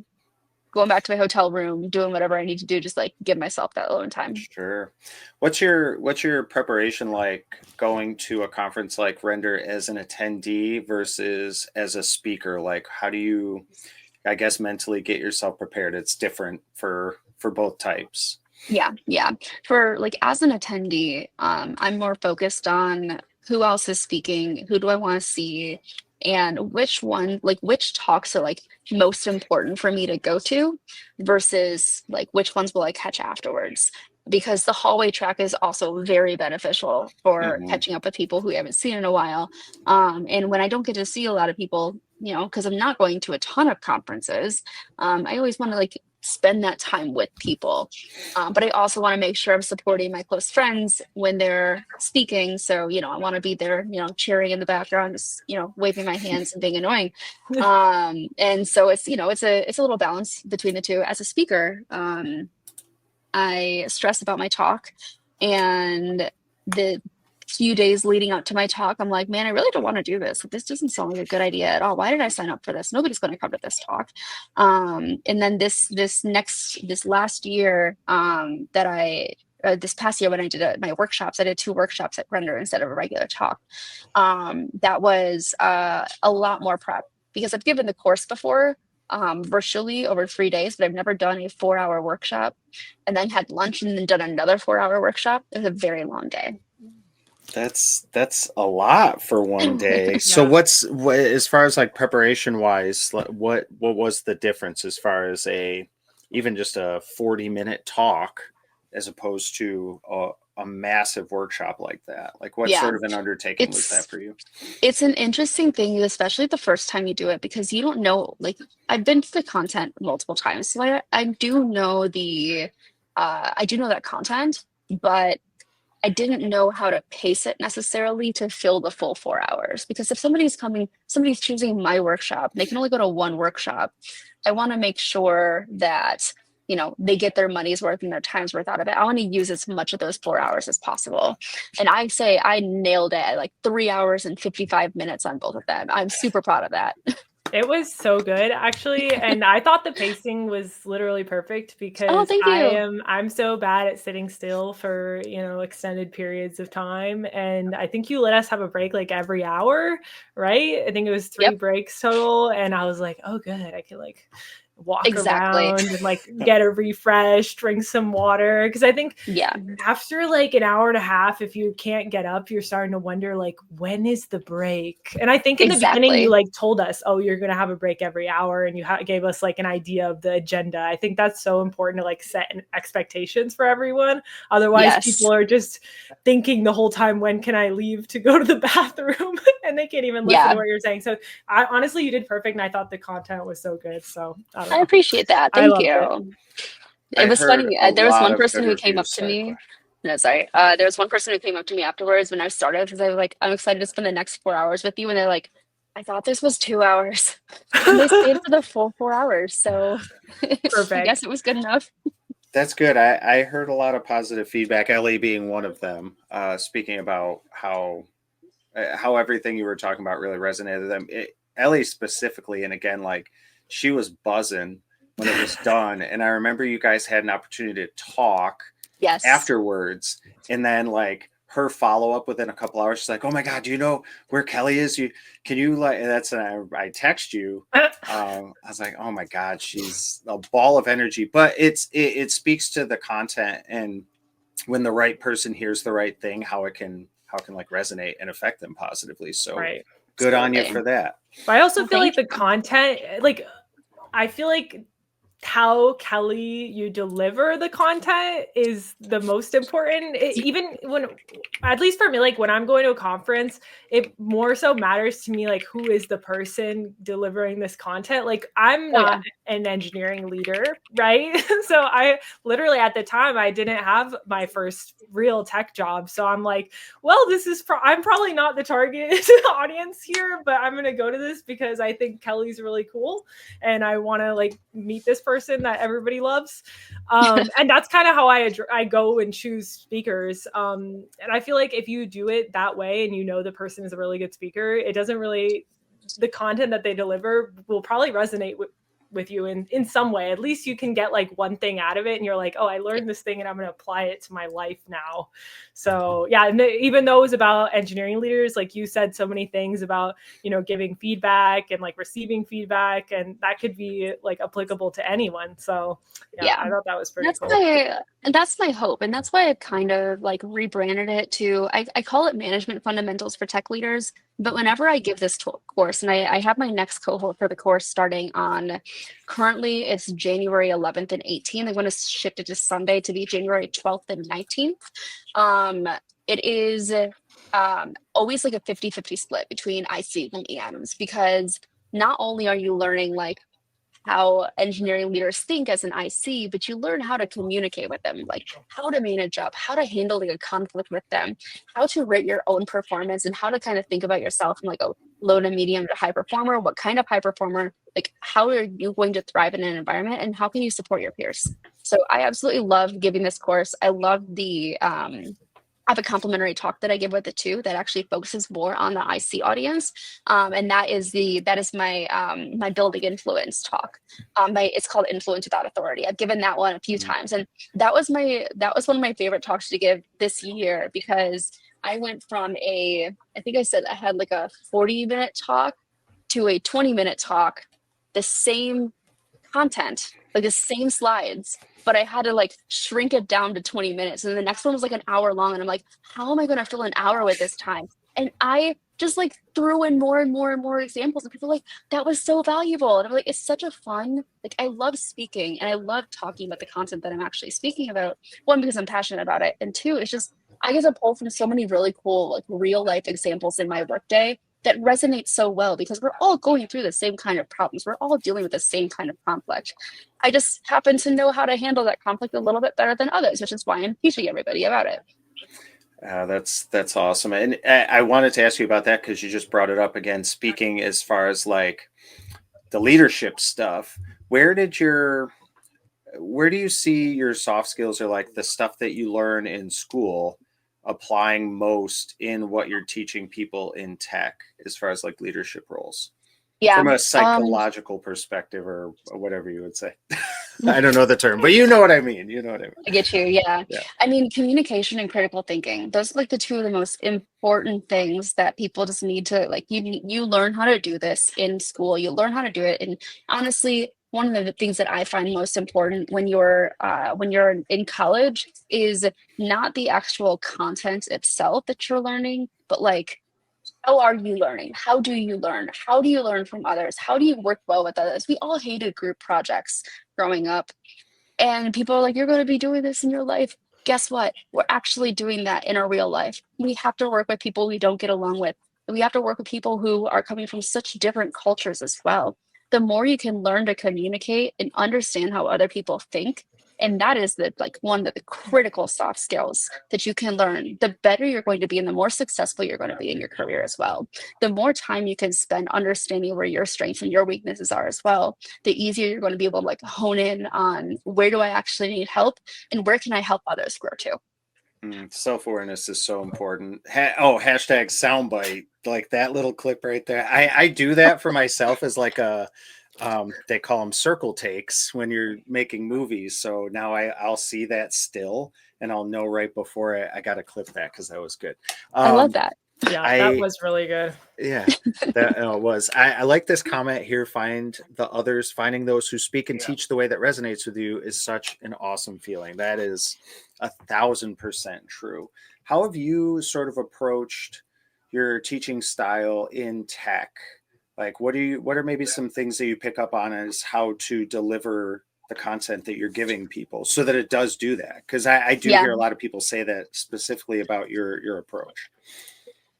C: going back to my hotel room, doing whatever I need to do, just like give myself that alone time.
A: sure. What's your preparation like going to a conference like Render as an attendee versus as a speaker? Like how do you, I guess, mentally get yourself prepared? It's different for both types.
C: Yeah, yeah. For like as an attendee, I'm more focused on who else is speaking, who do I want to see, and which talks are like most important for me to go to versus like which ones will I catch afterwards. Because the hallway track is also very beneficial for
A: Hmm.
C: catching up with people who we haven't seen in a while. And when I don't get to see a lot of people, because I'm not going to a ton of conferences, I always want to like spend that time with people, but I also want to make sure I'm supporting my close friends when they're speaking. So, I want to be there, cheering in the background, just, waving my hands and being annoying. And so it's a little balance between the two. As a speaker, I stress about my talk, and the few days leading up to my talk, I'm like, man, I really don't want to do this. This doesn't sound like a good idea at all. Why did I sign up for this? Nobody's going to come to this talk. And then this last year, that I this past year when I did my workshops, I did 2 workshops at Render instead of a regular talk. That was a lot more prep because I've given the course before, virtually over 3 days, but I've never done a 4-hour workshop and then had lunch and then done another 4-hour workshop. It was a very long day.
A: That's a lot for one day. So
B: Yeah.
A: as far as like preparation wise, what was the difference as far as a even just a 40-minute talk as opposed to a massive workshop like that? Like what
C: Yeah,
A: sort of an undertaking was that
C: it's
A: for you?
C: it's an interesting thing, especially the first time you do it, because you don't know, like I've been to the content multiple times, so I do know that content, but I didn't know how to pace it necessarily to fill the full 4 hours. Because if somebody's choosing my workshop, they can only go to one workshop. I want to make sure that they get their money's worth and their time's worth out of it. I want to use as much of those 4 hours as possible. And I say I nailed it at like 3 hours and 55 minutes on both of them. I'm super proud of that.
B: It was so good, actually, and I thought the pacing was literally perfect
C: Oh,
B: because
C: thank you.
B: I'm so bad at sitting still for, extended periods of time, and I think you let us have a break like every hour, right? I think it was 3
C: Yep,
B: breaks total, and I was like, "Oh, good. I can like walk
C: exactly.
B: around and like get a refresh, drink some water." Because I think
C: Yeah,
B: after like an hour and a half, if you can't get up, you're starting to wonder like, when is the break? And I think in the beginning you
C: exactly.
B: like told us, oh, you're going to have a break every hour, and you gave us like an idea of the agenda. I think that's so important to like set expectations for everyone. Otherwise
C: Yes.
B: people are just thinking the whole time, when can I leave to go to the bathroom? And they can't even listen to
C: Yeah.
B: what you're saying. So I honestly, you did perfect, and I thought the content was so good. So I don't
C: I
B: know,
C: appreciate that.
B: I
C: Thank
B: loved it.
C: you. It
A: I
C: was
A: heard
C: funny.
A: a
C: There was
A: lot
C: one
A: of
C: person
A: good
C: who came up
A: reviews.
C: to
A: Sorry, go
C: me.
A: ahead.
C: No, sorry. There was one person who came up to me afterwards when I started because I was like, I'm excited to spend the next 4 hours with you. And they're like, I thought this was 2 hours. And they stayed for the full 4 hours. So I guess
B: Perfect.
C: it was good enough.
A: That's good. I heard a lot of positive feedback, Ellie being one of them, speaking about how everything you were talking about really resonated with them. Ellie specifically, and again, like she was buzzing when it was done. And I remember you guys had an opportunity to talk
C: Yes.
A: afterwards, and then like her follow up within a couple hours, she's like, "Oh my god, do you know where Kelly is? You can you like?" And that's I text you. I was like, "Oh my god, she's a ball of energy." But it speaks to the content, and when the right person hears the right thing, how it can like resonate and affect them positively. So
B: Right.
A: good on you
C: Absolutely.
A: for that.
B: But I also
C: Well,
B: feel
C: thank
B: like the
C: you.
B: content, like, I feel like how Kelly you deliver the content is the most important. Even when, at least for me, like when I'm going to a conference, it more so matters to me like who is the person delivering this content. Like I'm
C: Oh, yeah.
B: not an engineering leader, right? So I literally at the time I didn't have my first real tech job. So I'm like, well, I'm probably not the target audience here, but I'm gonna go to this because I think Kelly's really cool and I want to like meet this person that everybody loves. And that's kind of how I go and choose speakers. And I feel like if you do it that way and you know the person is a really good speaker, it doesn't really, the content that they deliver will probably resonate with you in some way. At least you can get like one thing out of it and you're like, oh, I learned this thing and I'm going to apply it to my life now. So yeah, and even though it was about engineering leaders, like you said so many things about, giving feedback and like receiving feedback, and that could be like applicable to anyone. So yeah,
C: Yeah.
B: I thought that was pretty
C: That's
B: cool.
C: my hope. And that's why I've kind of like rebranded it to I call it management fundamentals for tech leaders. But whenever I give this course, and I have my next cohort for the course starting on currently it's January 11th and 18th. I'm going to shift it to Sunday to be January 12th and 19th. Um, it is always like a 50-50 split between IC and EMs because not only are you learning like how engineering leaders think as an IC, but you learn how to communicate with them, like how to manage up, how to handle like a conflict with them, how to rate your own performance, and how to kind of think about yourself from like a low to medium to high performer. What kind of high performer? Like how are you going to thrive in an environment, and how can you support your peers? So I absolutely love giving this course. I love the I have a complimentary talk that I give with it too that actually focuses more on the IC audience, and that is my my building influence talk. It's called Influence Without Authority. I've given that one a few
A: Mhm.
C: times, and that was one of my favorite talks to give this year because I went from I think I said I had like a 40-minute talk to a 20-minute talk, the same content, like the same slides, but I had to like shrink it down to 20 minutes. And the next one was like an hour long. And I'm like, how am I going to fill an hour with this time? And I just like threw in more and more and more examples. And people were like, that was so valuable. And I'm like, it's such a fun, like, I love speaking and I love talking about the content that I'm actually speaking about. One, because I'm passionate about it. And two, it's just, I get to pull from so many really cool, like real life examples in my workday that resonates so well because we're all going through the same kind of problems. We're all dealing with the same kind of conflict. I just happen to know how to handle that conflict a little bit better than others, which is why I'm teaching everybody about it.
A: That's awesome, and I wanted to ask you about that because you just brought it up again. Speaking as far as like the leadership stuff, where did your where do you see your soft skills, or like the stuff that you learn in school, applying most in what you're teaching people in tech, as far as like leadership roles,
C: Yeah.
A: from a psychological perspective, or whatever you would say? I don't know the term, but you know what I mean. You know what I mean.
C: I get you. Yeah.
A: Yeah.
C: I mean, communication and critical thinking, those are like the two of the most important things that people just need to like you learn how to do this in school. You learn how to do it. And honestly, one of the things that I find most important when you're in college is not the actual content itself that you're learning, but like how are you learning? How do you learn? How do you learn from others? How do you work well with others? We all hated group projects growing up. And people are like, you're going to be doing this in your life. Guess what? We're actually doing that in our real life. We have to work with people we don't get along with. We have to work with people who are coming from such different cultures as well. The more you can learn to communicate and understand how other people think, and that is the like one of the critical soft skills that you can learn, the better you're going to be and the more successful you're going to be in your career as well. The more time you can spend understanding where your strengths and your weaknesses are as well, the easier you're going to be able to like hone in on where do I actually need help and where can I help others grow to.
A: Self-awareness is so important. Hashtag soundbite, like that little clip right there. I do that for myself as like a, they call them circle takes when you're making movies. So now I'll see that still, and I'll know right before I got to clip that, because that was good.
C: I love that.
B: Yeah, that was really good.
A: Yeah, that was. I like this comment here. Find the others, finding those who speak and teach the way that resonates with you is such an awesome feeling. That is 1,000% true. How have you sort of approached your teaching style in tech? Like, what are maybe some things that you pick up on as how to deliver the content that you're giving people so that it does do that? Because I do
C: Yeah.
A: hear a lot of people say that specifically about your approach.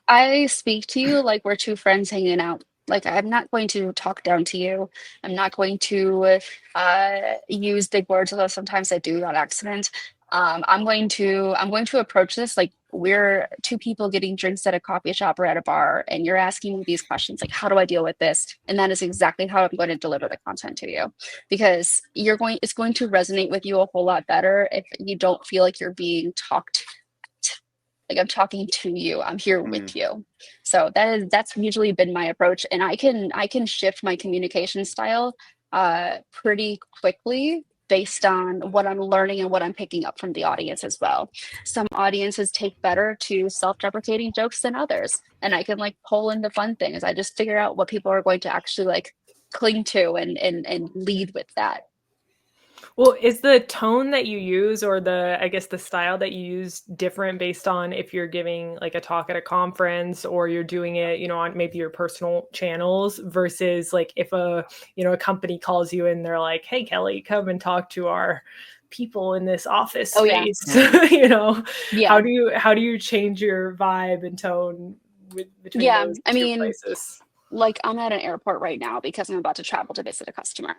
C: I speak to you like we're two friends hanging out. Like I'm not going to talk down to you. I'm not going to use big words, although sometimes I do on accident. I'm going to approach this like we're two people getting drinks at a coffee shop or at a bar, and you're asking me these questions like, how do I deal with this? And that is exactly how I'm going to deliver the content to you, because it's going to resonate with you a whole lot better if you don't feel like you're being talked like I'm talking to you, I'm here with you. So that's usually been my approach, and I can shift my communication style pretty quickly based on what I'm learning and what I'm picking up from the audience as well. Some audiences take better to self-deprecating jokes than others, and I can like pull into fun things. I just figure out what people are going to actually like cling to and lead with that.
B: Well, is the tone that you use, or I guess the style that you use, different based on if you're giving like a talk at a conference or you're doing it, on maybe your personal channels, versus like if a company calls you and they're like, "Hey, Kelly, come and talk to our people in this office
C: Oh yeah.
B: space."
C: Yeah.
B: How do you change your vibe and tone between
C: Yeah.
B: those
C: I
B: two
C: mean,
B: places?
C: like I'm at an airport right now because I'm about to travel to visit a customer.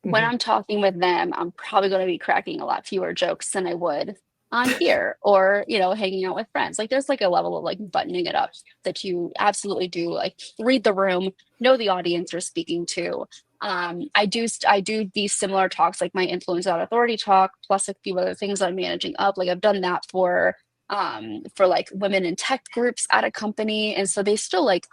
C: When
B: Mhm.
C: I'm talking with them, I'm probably going to be cracking a lot fewer jokes than I would on here or, hanging out with friends. Like there's like a level of like buttoning it up that you absolutely do like read the room, know the audience you're speaking to. I do these similar talks like my influence out authority talk plus a few other things I'm managing up. Like I've done that for like women in tech groups at a company, and so they still like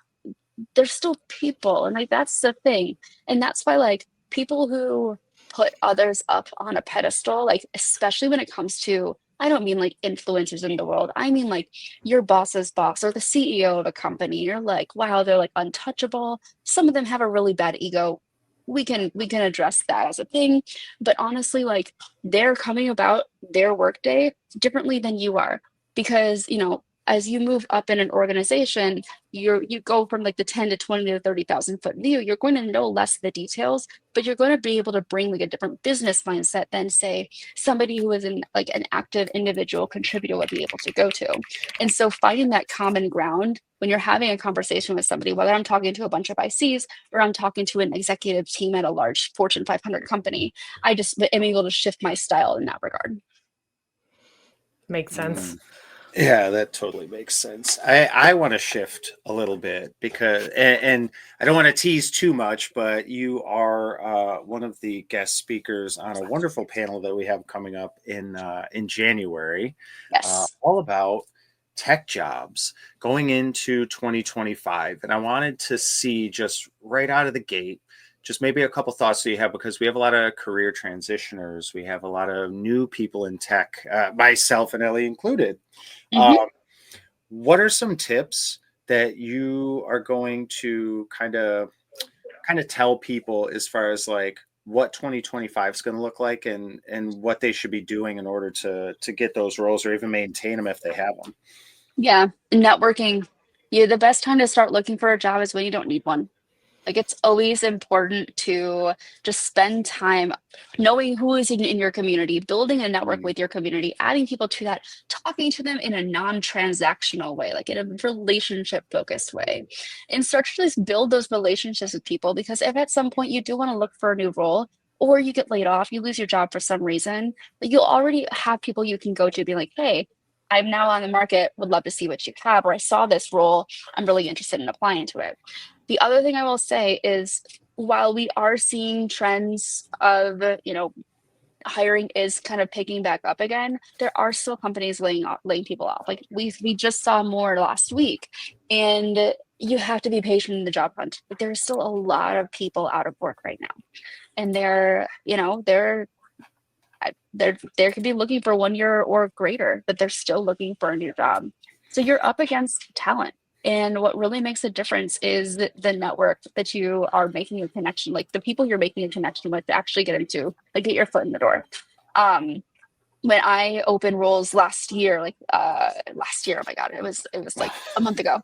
C: they're still people, and like that's the thing. And that's why like people who put others up on a pedestal, like especially when it comes to, I don't mean like influencers in the world, I mean like your boss's boss or the CEO of a company, you're like, wow, they're like untouchable. Some of them have a really bad ego. We can address that as a thing, but honestly like they're coming about their workday differently than you are, because as you move up in an organization, you go from like the 10 to 20 to 30,000 foot view. You're going to know less of the details, but you're going to be able to bring like a different business mindset than say somebody who is in like an active individual contributor would be able to go to. And so finding that common ground when you're having a conversation with somebody, whether I'm talking to a bunch of ICs or I'm talking to an executive team at a large Fortune 500 company, I just am able to shift my style in that regard.
B: Makes sense.
A: Yeah, that totally makes sense. I want to shift a little bit because, and I don't want to tease too much, but you are one of the guest speakers on a wonderful panel that we have coming up in January,
C: Yes.
A: all about tech jobs going into 2025. And I wanted to see just right out of the gate, just maybe a couple thoughts that you have, because we have a lot of career transitioners, we have a lot of new people in tech, myself and Ellie included.
C: Hmm.
A: um, what are some tips that you are going to kind of tell people as far as like what 2025 is going to look like, and what they should be doing in order to get those roles or even maintain them if they have them?
C: Yeah, networking. Yeah, the best time to start looking for a job is when you don't need one. Like it's always important to just spend time knowing who is in your community, building a network
A: Mm,
C: with your community, adding people to that, talking to them in a non-transactional way, like in a relationship focused way. And start to just build those relationships with people because if at some point you do want to look for a new role or you get laid off, you lose your job for some reason, like you'll already have people you can go to be like, hey, I'm now on the market, would love to see what you have, or I saw this role, I'm really interested in applying to it. The other thing I will say is while we are seeing trends of, hiring is kind of picking back up again, there are still companies laying people off. Like we just saw more last week. And you have to be patient in the job hunt. Like there's still a lot of people out of work right now. And they could be looking for 1 year or greater, but they're still looking for a new job. So you're up against talent. And what really makes a difference is the network that you are making a connection, like the people you're making a connection with to actually get into, like get your foot in the door. Um, when I opened roles last year, oh my God, it was like a month ago.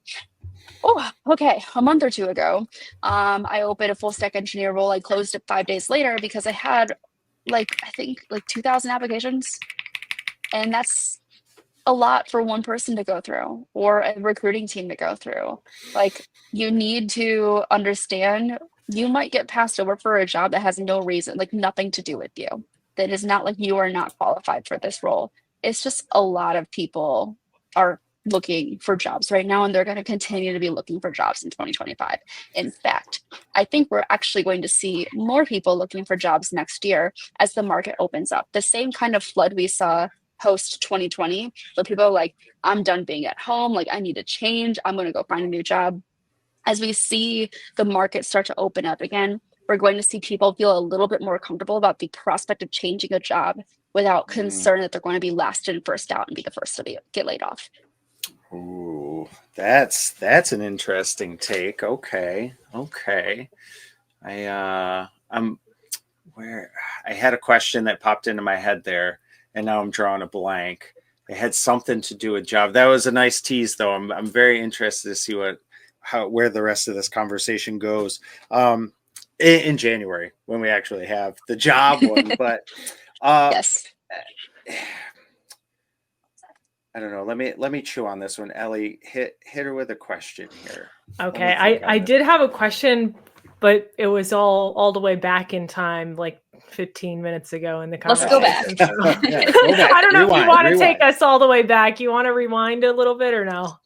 C: Oh, okay, a month or two ago, I opened a full stack engineer role. I closed it 5 days later because I had I think like 2,000 applications, and that's a lot for one person to go through or a recruiting team to go through. Like you need to understand you might get passed over for a job that has no reason, like nothing to do with you. That is not like you are not qualified for this role. It's just a lot of people are looking for jobs right now and they're going to continue to be looking for jobs in 2025. In fact, I think we're actually going to see more people looking for jobs next year as the market opens up. The same kind of flood we saw post 2020 where people are like, I'm done being at home, like I need to change, I'm going to go find a new job. As we see the market start to open up again, we're going to see people feel a little bit more comfortable about the prospect of changing a job without
A: mm.
C: concern that they're going to be last in first out and be the first to get laid off.
A: Ooh, that's an interesting take. Okay, okay. I'm where I had a question that popped into my head there, and now I'm drawing a blank. It had something to do with job. That was a nice tease, though. I'm very interested to see where the rest of this conversation goes in January when we actually have the job one. But uh,
C: Yes.
A: I don't know. Let me chew on this one. Ellie, hit her with a question here. Let me
B: Okay,
A: think
B: I
A: on this.
B: did have a question, but it was all the way back in time, like 15 minutes ago in the
C: Let's go
A: Oh,
B: conversation.
C: back.
B: So
A: yeah. Go back.
B: I don't know if you
A: Rewind.
B: want to take
A: Rewind.
B: us all the way back. You want to rewind a little bit or no?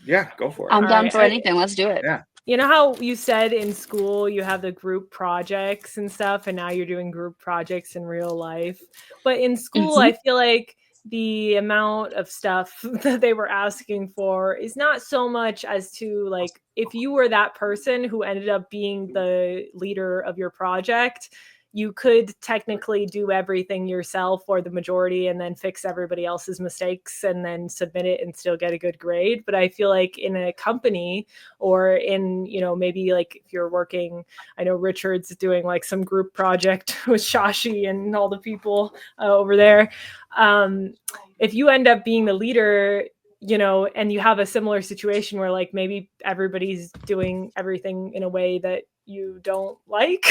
A: Yeah, go for it.
C: I'm
B: All
C: down
B: right.
C: for anything. Let's do it.
A: Yeah.
B: You know how you said in school you have the group projects and stuff, and now you're doing group projects in real life. But in school,
C: Hmm.
B: I feel like the amount of stuff that they were asking for is not so much as to like if you were that person who ended up being the leader of your project, you could technically do everything yourself or the majority and then fix everybody else's mistakes and then submit it and still get a good grade. But I feel like in a company or in, maybe like if you're working, I know Richard's doing like some group project with Shashi and all the people over there. um, if you end up being the leader, and you have a similar situation where like maybe everybody's doing everything in a way that you don't like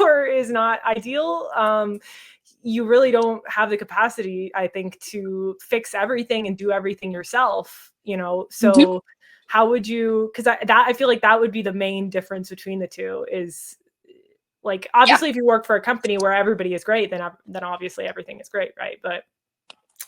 B: or is not ideal, you really don't have the capacity, I think, to fix everything and do everything yourself,
C: Hmm.
B: so how would you, because I feel like that would be the main difference between the two is like
C: Yeah.
B: obviously if you work for a company where everybody is great, then obviously everything is great, right? But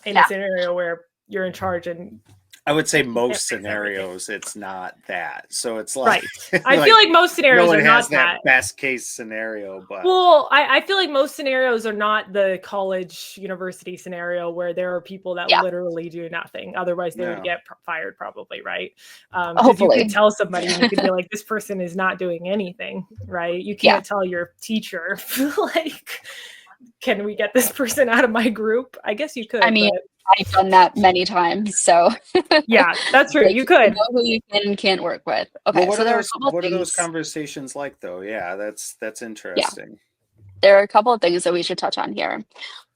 B: in a
C: Yeah.
B: scenario where you're in charge and
A: I would say
B: you can't
A: most
B: fix everything.
A: scenarios it's not that. So it's like,
B: Right. I feel like most
A: no
B: scenarios
A: one
B: are
A: has
B: not
A: that
B: that.
A: best case scenario, but
B: Well, I feel like most scenarios are not the college university scenario where there are people that
C: Yeah,
B: literally do nothing. Otherwise, they would
A: no.
B: get fired probably, right? Because you could
C: hopefully.
B: tell somebody and you could be like, this person is not doing anything, right? You
C: Yeah.
B: can't tell your teacher, like, can we get this person out of my group? I guess you
C: I
B: could,
C: mean,
B: but
C: I've done that many times. So
B: yeah, that's true.
C: like
B: You
C: you
B: could.
C: know who you can and can't work with.
A: Well,
C: Okay, so there are a couple of
A: what are those
C: things.
A: conversations like though? Yeah, that's
C: Yeah,
A: interesting.
C: there are a couple of things that we should touch on here.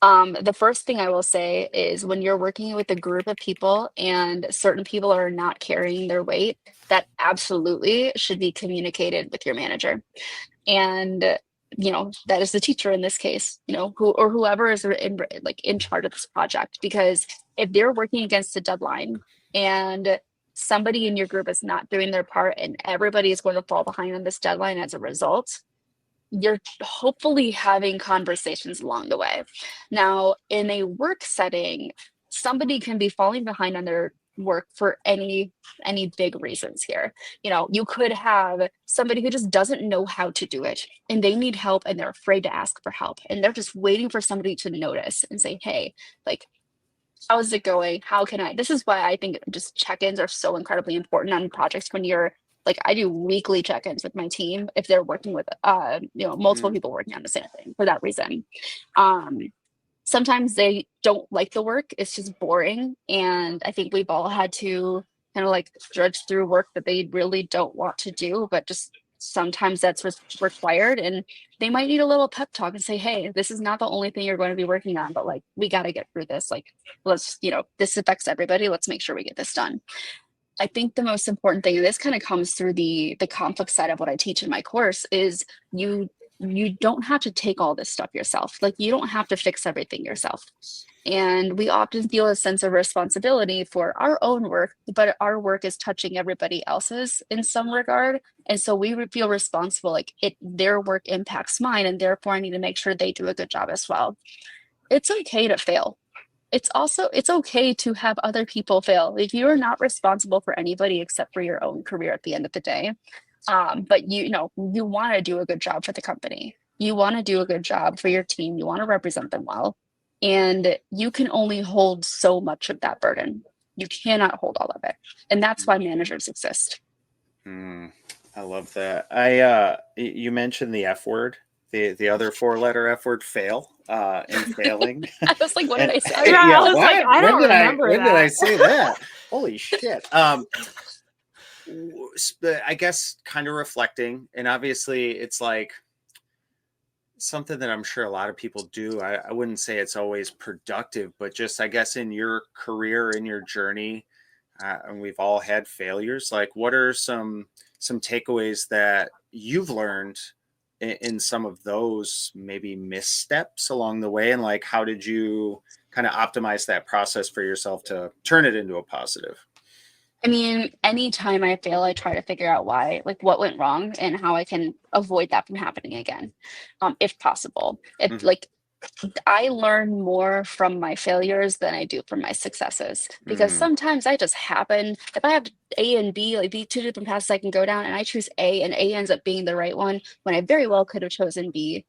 C: The first thing I will say is when you're working with a group of people and certain people are not carrying their weight, that absolutely should be communicated with your manager. And that is the teacher in this case, who or whoever is in charge of this project. Because if they're working against a deadline and somebody in your group is not doing their part and everybody is going to fall behind on this deadline as a result, you're hopefully having conversations along the way. Now, in a work setting, somebody can be falling behind on their work for any big reasons here. You could have somebody who just doesn't know how to do it and they need help and they're afraid to ask for help and they're just waiting for somebody to notice and say, "Hey, like how's it going? How can I?" This is why I think just check-ins are so incredibly important on projects when you're like I do weekly check-ins with my team if they're working with multiple
A: Mm,
C: people working on the same thing for that reason. Um Sometimes they don't like the work, it's just boring, and I think we've all had to kind of like drudge through work that they really don't want to do, but just sometimes that's required, and they might need a little pep talk and say, "Hey, this is not the only thing you're going to be working on, but like we got to get through this. Like let's, this affects everybody, let's make sure we get this done." I think the most important thing, and this kind of comes through the conflict side of what I teach in my course, is you don't have to take all this stuff yourself. Like you don't have to fix everything yourself. And we often feel a sense of responsibility for our own work, but our work is touching everybody else's in some regard. And so we would feel responsible, like their work impacts mine, and therefore I need to make sure they do a good job as well. It's okay to fail. It's okay to have other people fail. Like you are not responsible for anybody except for your own career at the end of the day. But you want to do a good job for the company. You want to do a good job for your team. You want to represent them well. And you can only hold so much of that burden. You cannot hold all of it. And that's why managers exist.
A: mm, I love that. You mentioned the F word, the other four-letter F word, fail, in failing.
C: I was like, what did
A: And
C: I say?
B: Yeah, I
A: yeah,
B: was like,
A: what?
B: I don't remember
A: When did I
B: that.
A: say that? Holy shit. I guess kind of reflecting, and obviously it's like something that I'm sure a lot of people do. I wouldn't say it's always productive, but just I guess in your career, in your journey, and we've all had failures. Like, what are some takeaways that you've learned in some of those maybe missteps along the way, and like how did you kind of optimize that process for yourself to turn it into a positive?
C: I mean, anytime I fail, I try to figure out why, like what went wrong and how I can avoid that from happening again, if possible. If
A: Mm-hmm.
C: like I learn more from my failures than I do from my successes because
A: Mm-hmm.
C: sometimes I just happen. If I have A and B, like the two different paths I can go down, and I choose A, and A ends up being the right one when I very well could have chosen B,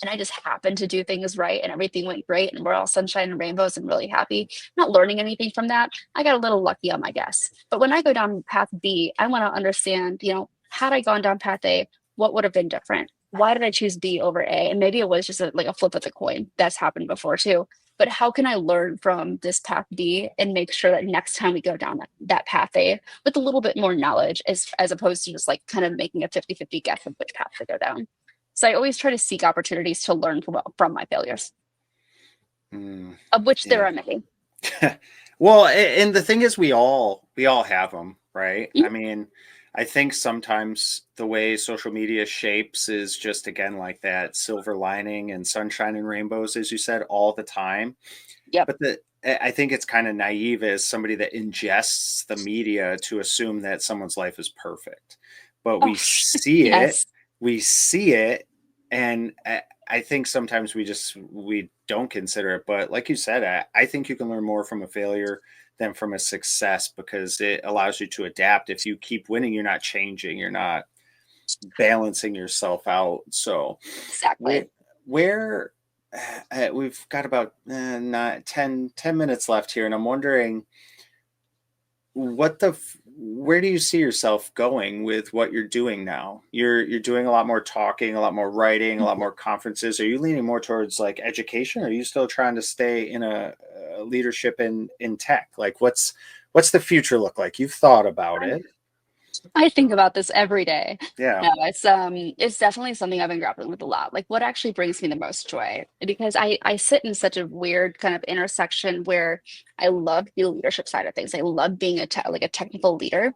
C: and I just happened to do things right, and everything went great, and we're all sunshine and rainbows and really happy. I'm not learning anything from that. I got a little lucky on my guess. But when I go down path B, I want to understand, had I gone down path A, what would have been different? Why did I choose B over A? And maybe it was just like a flip of the coin. That's happened before too. But how can I learn from this path B and make sure that next time we go down that path A with a little bit more knowledge as opposed to just like kind of making a 50-50 guess of which path to go down. So I always try to seek opportunities to learn from my failures,
A: Mm,
C: of which there
A: yeah.
C: are many.
A: Well, and the thing is, we all have them, right? I
C: Mhm.
A: mean, I think sometimes the way social media shapes is just again like that silver lining and sunshine and rainbows, as you said, all the time.
C: Yep.
A: But I think it's kind of naive as somebody that ingests the media to assume that someone's life is perfect. But
C: Oh, yes.
A: we see it, and I think sometimes we don't consider it. But like you said, I think you can learn more from a failure than from a success, because it allows you to adapt. If you keep winning, you're not changing, you're not balancing yourself out. So where,
C: Exactly.
A: where we've got about 10 minutes left here, and I'm wondering where do you see yourself going with what you're doing now? You're doing a lot more talking, a lot more writing, a lot more conferences. Are you leaning more towards like education, or are you still trying to stay in a leadership in tech? Like what's the future look like? You've thought about it.
C: I think about this every day.
A: Yeah.
C: No, it's definitely something I've been grappling with a lot. Like what actually brings me the most joy? Because I sit in such a weird kind of intersection where I love the leadership side of things. I love being like a technical leader.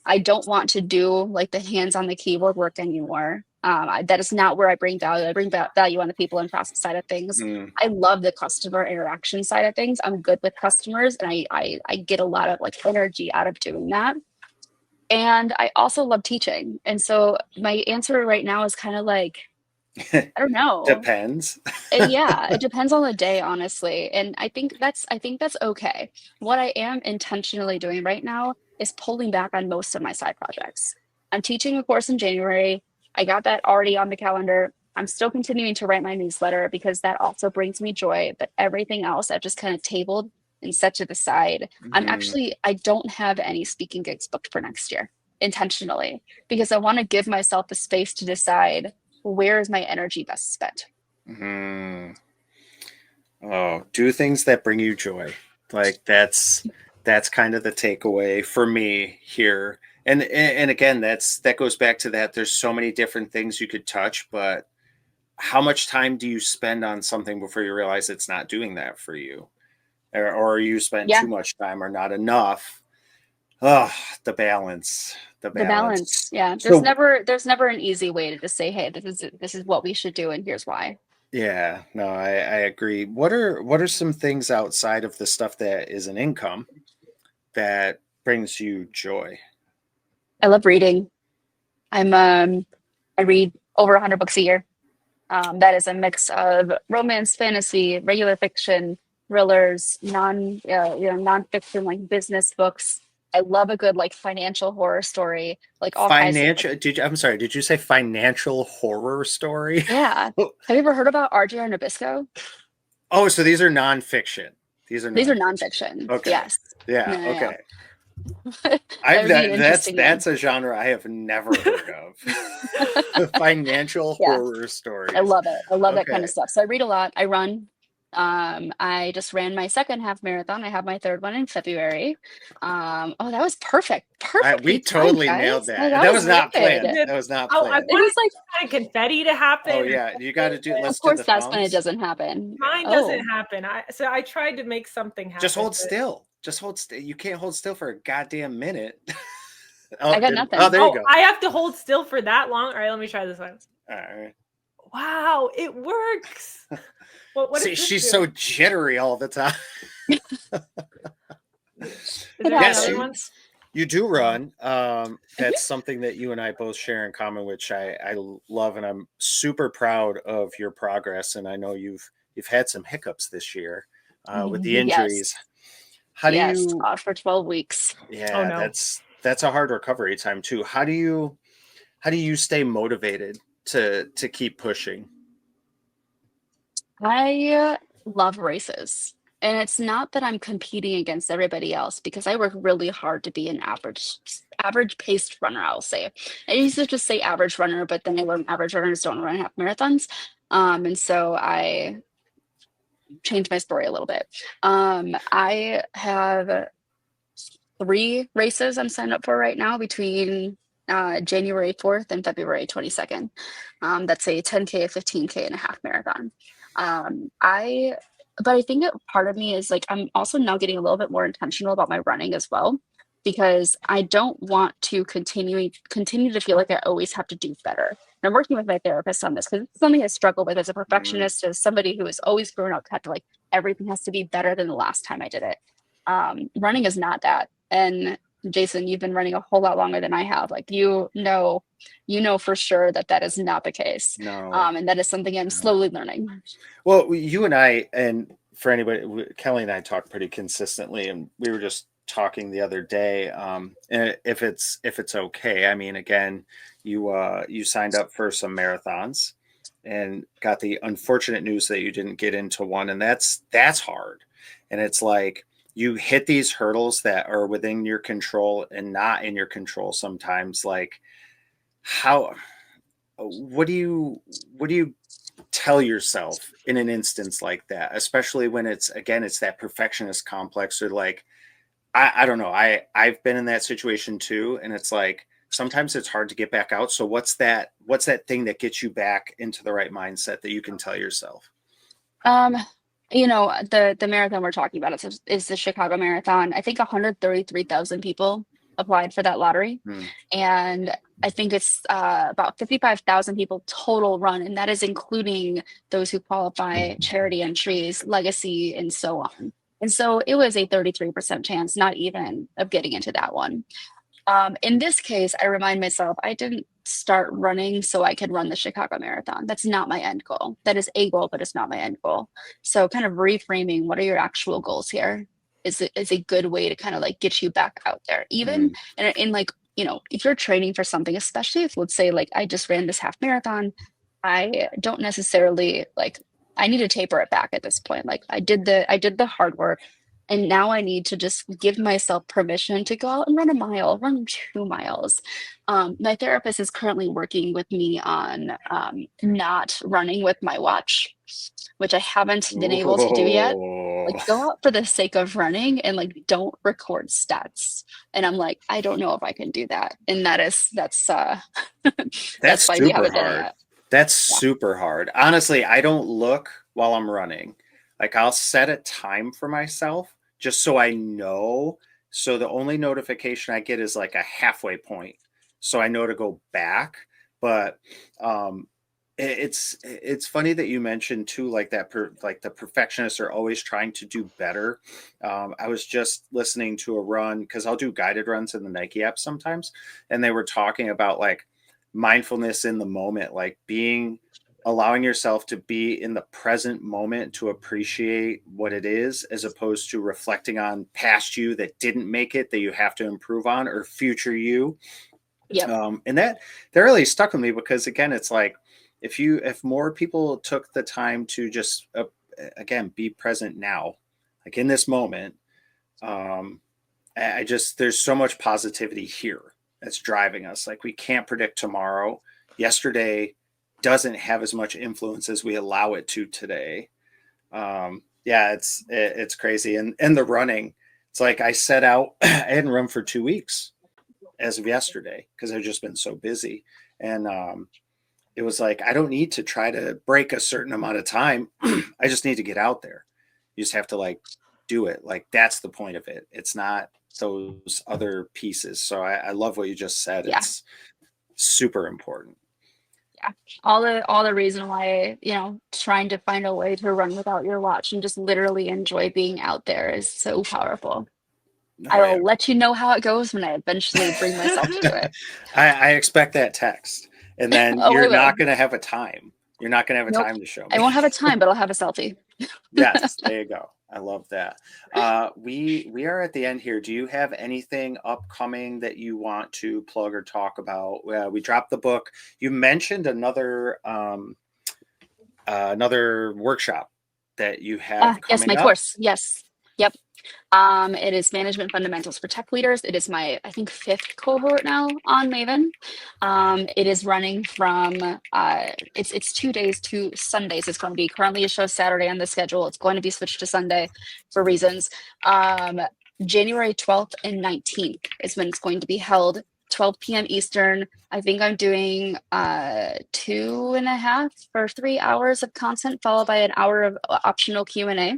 C: I don't want to do like the hands on the keyboard work anymore. That is not where I bring value. I bring value on the people and process side of things.
A: Mm,
C: I love the customer interaction side of things. I'm good with customers, and I get a lot of like energy out of doing that. And I also love teaching. And so my answer right now is kind of like, I don't know.
A: depends.
C: Yeah, it depends on the day, honestly. And I think that's okay. What I am intentionally doing right now is pulling back on most of my side projects. I'm teaching a course in January. I got that already on the calendar. I'm still continuing to write my newsletter because that also brings me joy. But everything else I've just kind of tabled and set to the side.
A: Mhm,
C: I don't have any speaking gigs booked for next year intentionally because I want to give myself the space to decide where is my energy best spent.
A: mhm. Oh, do things that bring you joy. Like that's kind of the takeaway for me here. And again, that goes back to that. There's so many different things you could touch, but how much time do you spend on something before you realize it's not doing that for you? Or you spend
C: Yeah,
A: too much time or not enough? Oh, the balance, the
C: the balance.
A: balance.
C: Yeah,
A: So
C: there's never an easy way to just say, hey, this is what we should do, and here's why.
A: yeah, no, I agree. What are some things outside of the stuff that is an income that brings you joy?
C: I love reading. I read over 100 books a year. That is a mix of romance, fantasy, regular fiction, thrillers, nonfiction like business books. I love a good like financial horror story, like all kinds of like,
A: I'm sorry, did you say financial horror story?
C: yeah. Have you ever heard about RJ Nabisco?
A: Oh, so these are nonfiction. These are
C: These are
A: nonfiction.
C: nonfiction.
A: Okay.
C: Yes.
A: Yeah,
C: No, no,
A: okay.
C: no. That would be an interesting one.
A: That's a genre I have never heard of. Financial
C: Yeah.
A: horror
C: I
A: stories.
C: love it. I love that kind of
A: Okay.
C: stuff. So I read a lot. I run. I just ran my second half marathon. I have my third one in February. Oh, that was perfect.
A: We
C: Perfectly timed,
A: totally nailed
C: guys. Oh,
A: that.
C: that
A: That
C: was
A: was not
C: good.
A: planned.
B: Did
A: That was not
B: oh, I
A: planned.
C: It
B: wanted
C: was like,
B: kind of confetti to
A: Oh
B: happen or
A: yeah, you got to
B: something,
A: do.
C: of
A: Let's do
C: course,
A: the
C: that's when it
A: thumbs.
C: doesn't happen.
A: Yeah.
B: mine doesn't
C: Oh,
B: happen. I tried to make something
A: Just
B: happen,
A: hold
B: but
A: still. Just hold still. You can't hold still for a goddamn minute.
C: I
A: Oh,
C: got
A: didn't. Oh,
C: nothing.
A: there you
B: oh,
A: go.
B: I have to hold still for that long. All right, let me try this one.
A: All right.
B: Wow, it works. What does
A: See,
B: this
A: she's
B: do?
A: so jittery all the time.
B: Is
C: It
B: there any
A: Yes,
B: other
A: you
C: happens.
B: ones?
A: you do run. That's
C: Mhm.
A: something that you and I both share in common, which I love, and I'm super proud of your progress. And I know you've had some hiccups this year with the
C: Yes.
A: injuries. How do
C: Yes.
A: you?
C: Off for 12 weeks.
B: Oh
A: Yeah,
B: no.
A: that's a hard recovery time too. How do you stay motivated to keep pushing?
C: I love races. And it's not that I'm competing against everybody else because I work really hard to be an average paced runner, I'll say. I used to just say average runner, but then I learned average runners don't run half marathons. And so I changed my story a little bit. I have 3 races I'm signed up for right now between January 4th and February 22nd. That's a 10K, a 15K, and a half marathon. Um, I, but I think that part of me is like, I'm also now getting a little bit more intentional about my running as well, because I don't want to continue to feel like I always have to do better. And I'm working with my therapist on this because it's something I struggle with as a
A: Mm,
C: perfectionist, as somebody who has always grown up had to like everything has to be better than the last time I did it. Running is not that. And Jason, you've been running a whole lot longer than I have. Like you know for sure that that is not the case.
A: no.
C: And that is something I'm
A: No.
C: slowly learning.
A: Well, you and I, and for anybody, Kelly and I talk pretty consistently, and we were just talking the other day. And if it's okay, I mean, again, you signed up for some marathons and got the unfortunate news that you didn't get into one, and that's hard. And it's like you hit these hurdles that are within your control and not in your control sometimes. Like how what do you tell yourself in an instance like that, especially when it's that perfectionist complex, or like I don't know, I've been in that situation too, and it's like sometimes it's hard to get back out. So what's that thing that gets you back into the right mindset that you can tell yourself?
C: Um, the marathon we're talking about is the Chicago Marathon. I think 133,000 people applied for that lottery,
A: Hmm.
C: and I think it's about 55,000 people total run, and that is including those who qualify, charity entries, legacy, and so on. And so it was a 33% chance, not even, of getting into that one. In this case, I remind myself I didn't start running so I could run the Chicago Marathon. That's not my end goal. That is a goal, but it's not my end goal. So, kind of reframing what are your actual goals here is a good way to kind of like get you back out there. Even
A: Hmm.
C: in like, if you're training for something, especially if, let's say, like I just ran this half marathon, I don't necessarily like, I need to taper it back at this point. Like I did the hard work, and now I need to just give myself permission to go out and run a mile, run 2 miles. My therapist is currently working with me on not running with my watch, which I haven't been able to do yet. Like,
A: Oh,
C: go out for the sake of running and like don't record stats. And I'm like, I don't know if I can do that. And that's
A: that's
C: that's why we
A: super
C: haven't done it
A: hard.
C: yet.
A: That's
C: Yeah.
A: super hard. Honestly, I don't look while I'm running. Like I'll set a time for myself just so I know. So the only notification I get is like a halfway point. So I know to go back. But um it's funny that you mentioned too, like like the perfectionists are always trying to do better. I was just listening to a run because I'll do guided runs in the Nike app sometimes, and they were talking about like mindfulness in the moment, like allowing yourself to be in the present moment to appreciate what it is, as opposed to reflecting on past you that didn't make it, that you have to improve on, or future you.
C: Yep.
A: And that really stuck with me, because again, it's like if more people took the time to just again be present now, like in this moment. um I just There's so much positivity here that's driving us. Like we can't predict tomorrow. Yesterday doesn't have as much influence as we allow it to today. Yeah, it's crazy. And the running, it's like I set out. I hadn't run for 2 weeks as of yesterday because I've just been so busy. And it was like I don't need to try to break a certain amount of time. I just need to get out there. You just have to like do it. Like that's the point of it. It's not those other pieces. So I love what you just said.
C: Yeah.
A: It's super important.
C: Yeah. All the reason why, trying to find a way to run without your watch and just literally enjoy being out there is so powerful. I
A: Oh
C: will
A: yeah.
C: let you know how it goes when I eventually bring myself to do it.
A: I expect that text, and then
C: Oh, I
A: you're
C: will.
A: not going to have a time. You're not going to have a
C: Nope.
A: time to show
C: I
A: me.
C: won't have a time, but I'll have a selfie.
A: Yes, there you go. I love that. We are at the end here. Do you have anything upcoming that you want to plug or talk about? We dropped the book. You mentioned another workshop that you have
C: Yes,
A: coming
C: my
A: up.
C: course. Yes. Yep. It is Management Fundamentals for Tech Leaders. It is my, I think, fifth cohort now on Maven. It is running from it's 2 days to Sundays. It's going to be currently it shows Saturday on the schedule. It's going to be switched to Sunday for reasons. January 12th and 19th is when it's going to be held. 12 p.m. Eastern. I think I'm doing 2.5 or 3 hours of content, followed by an hour of optional Q&A.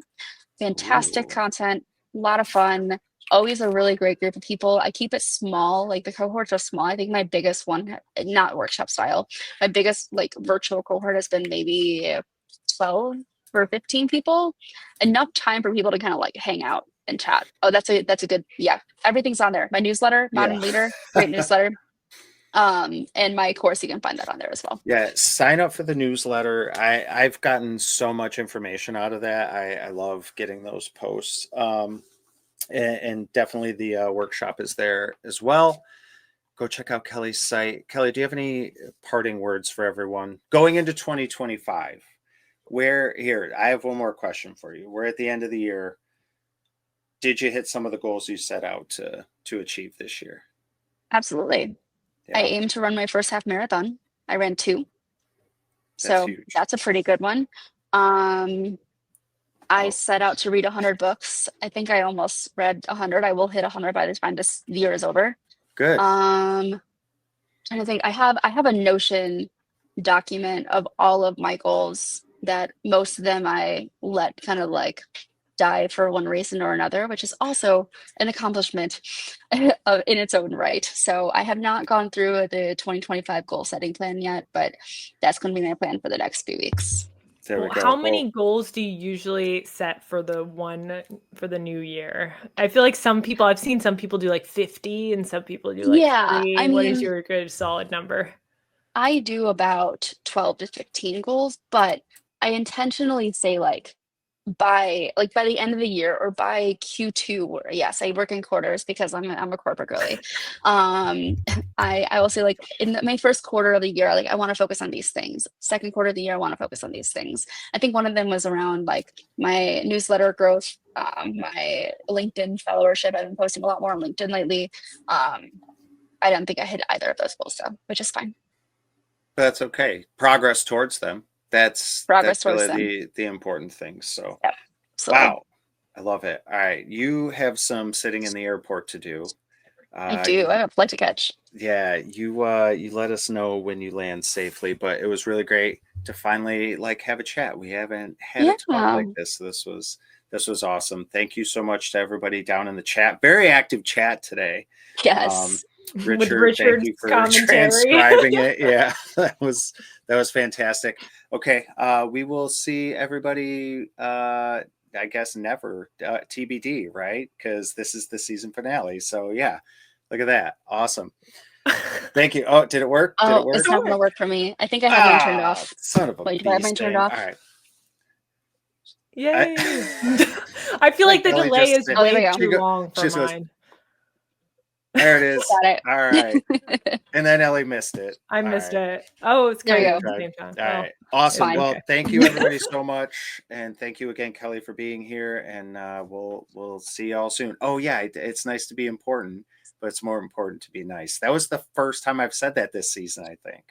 C: Fantastic
A: Ooh.
C: content, a lot of fun. Always a really great group of people. I keep it small, like the cohorts are small. I think my biggest one, not workshop style, my biggest like virtual cohort has been maybe 12 or 15 people. Enough time for people to kind of like hang out and chat. Oh, that's a good, yeah. Everything's on there. My newsletter,
A: Yeah.
C: Modern Leader, great newsletter. And my course, you can find that on there as well.
A: Yeah, sign up for the newsletter. I've gotten so much information out of that. I love getting those posts. And definitely the workshop is there as well. Go check out Kelly's site. Kelly, do you have any parting words for everyone going into 2025? I have one more question for you. We're at the end of the year. Did you hit some of the goals you set out to achieve this year?
C: Absolutely. I
A: Yeah,
C: aim to run my first half marathon. I ran 2.
A: that's
C: So
A: huge.
C: that's a pretty good one. I
A: Oh,
C: set out to read 100 books. I think I almost read 100. I will hit 100 by the time this year is over.
A: good.
C: Trying to think. I have a Notion document of all of my goals that most of them I let kind of like die for one reason or another, which is also an accomplishment in its own right. So I have not gone through the 2025 goal setting plan yet, but that's going to be my plan for the next few weeks.
A: There we
B: Well, how
A: go. Well,
B: many goals do you usually set for the new year? I feel like I've seen some people do like 50 and some people do like
C: Yeah,
B: 3.
C: I
B: What is
C: mean,
B: your good solid number?
C: I do about 12 to 15 goals, but I intentionally say by the end of the year or by Q2, or yes, I work in quarters because I'm a corporate girly. Um, I will say like in my first quarter of the year, like I want to focus on these things. Second quarter of the year, I want to focus on these things. I think one of them was around like my newsletter growth, my LinkedIn followership. I've been posting a lot more on LinkedIn lately. I don't think I hit either of those goals though, which is fine.
A: that's okay. Progress towards them. That's
C: Progress towards
A: really
C: them.
A: the important thing. So,
C: Yep, absolutely.
A: wow, I love it. All right, you have some sitting in the airport to do.
C: I do. I
A: You,
C: have a flight to catch.
A: yeah, you let us know when you land safely, but it was really great to finally like have a chat. We haven't had a
C: Yeah.
A: talk like this. So this was awesome. Thank you so much to everybody down in the chat. Very active chat today. Um,
C: Yes.
B: With
A: Richard, thank
B: Richard's
A: you for
B: commentary.
A: transcribing it. Yeah, that was fantastic. Okay, we will see everybody. I guess never TBD, right? Because this is the season finale. So yeah, look at that. Awesome. Thank you. Oh, did it work? Did it
C: Oh,
A: work?
C: it's not gonna work for me. I think I have mine turned
A: Ah,
C: off.
A: son of a
C: Wait, do I have
A: bee
C: mine turned
A: sting. All
C: off?
A: right.
B: Yay.
A: I,
B: I feel like the
A: Ellie
B: delay
A: just
B: is
A: said,
C: Oh, there we
B: way
C: go.
B: too long
A: she
B: for
A: just goes,
B: mine.
A: there it is.
C: Got it.
A: All right. And then Ellie missed it.
B: I
A: All
B: missed
A: right.
B: it. Oh, it's
C: There we
B: kind of
C: go.
B: at the
A: Tried.
B: same time.
A: All
B: Oh,
A: right. Awesome.
C: Fine.
A: Well,
B: okay.
A: thank you everybody so much. And thank you again, Kelly, for being here. And we'll see y'all soon. Oh yeah, it's nice to be important, but it's more important to be nice. That was the first time I've said that this season, I think.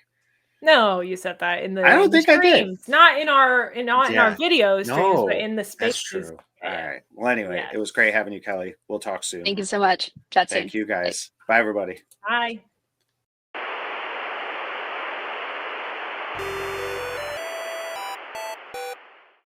B: No, you said that in
A: I don't
B: the
A: think I did.
B: streams, not in our
A: Yeah.
B: video streams, but
A: No,
B: in the
A: that's
B: spaces.
A: true. All right. Well, anyway,
B: Yes.
A: it was great having you, Kelly. We'll talk soon.
C: Thank you so much. Chat soon.
A: Thank you
C: Bye.
A: guys. Bye everybody.
B: Bye.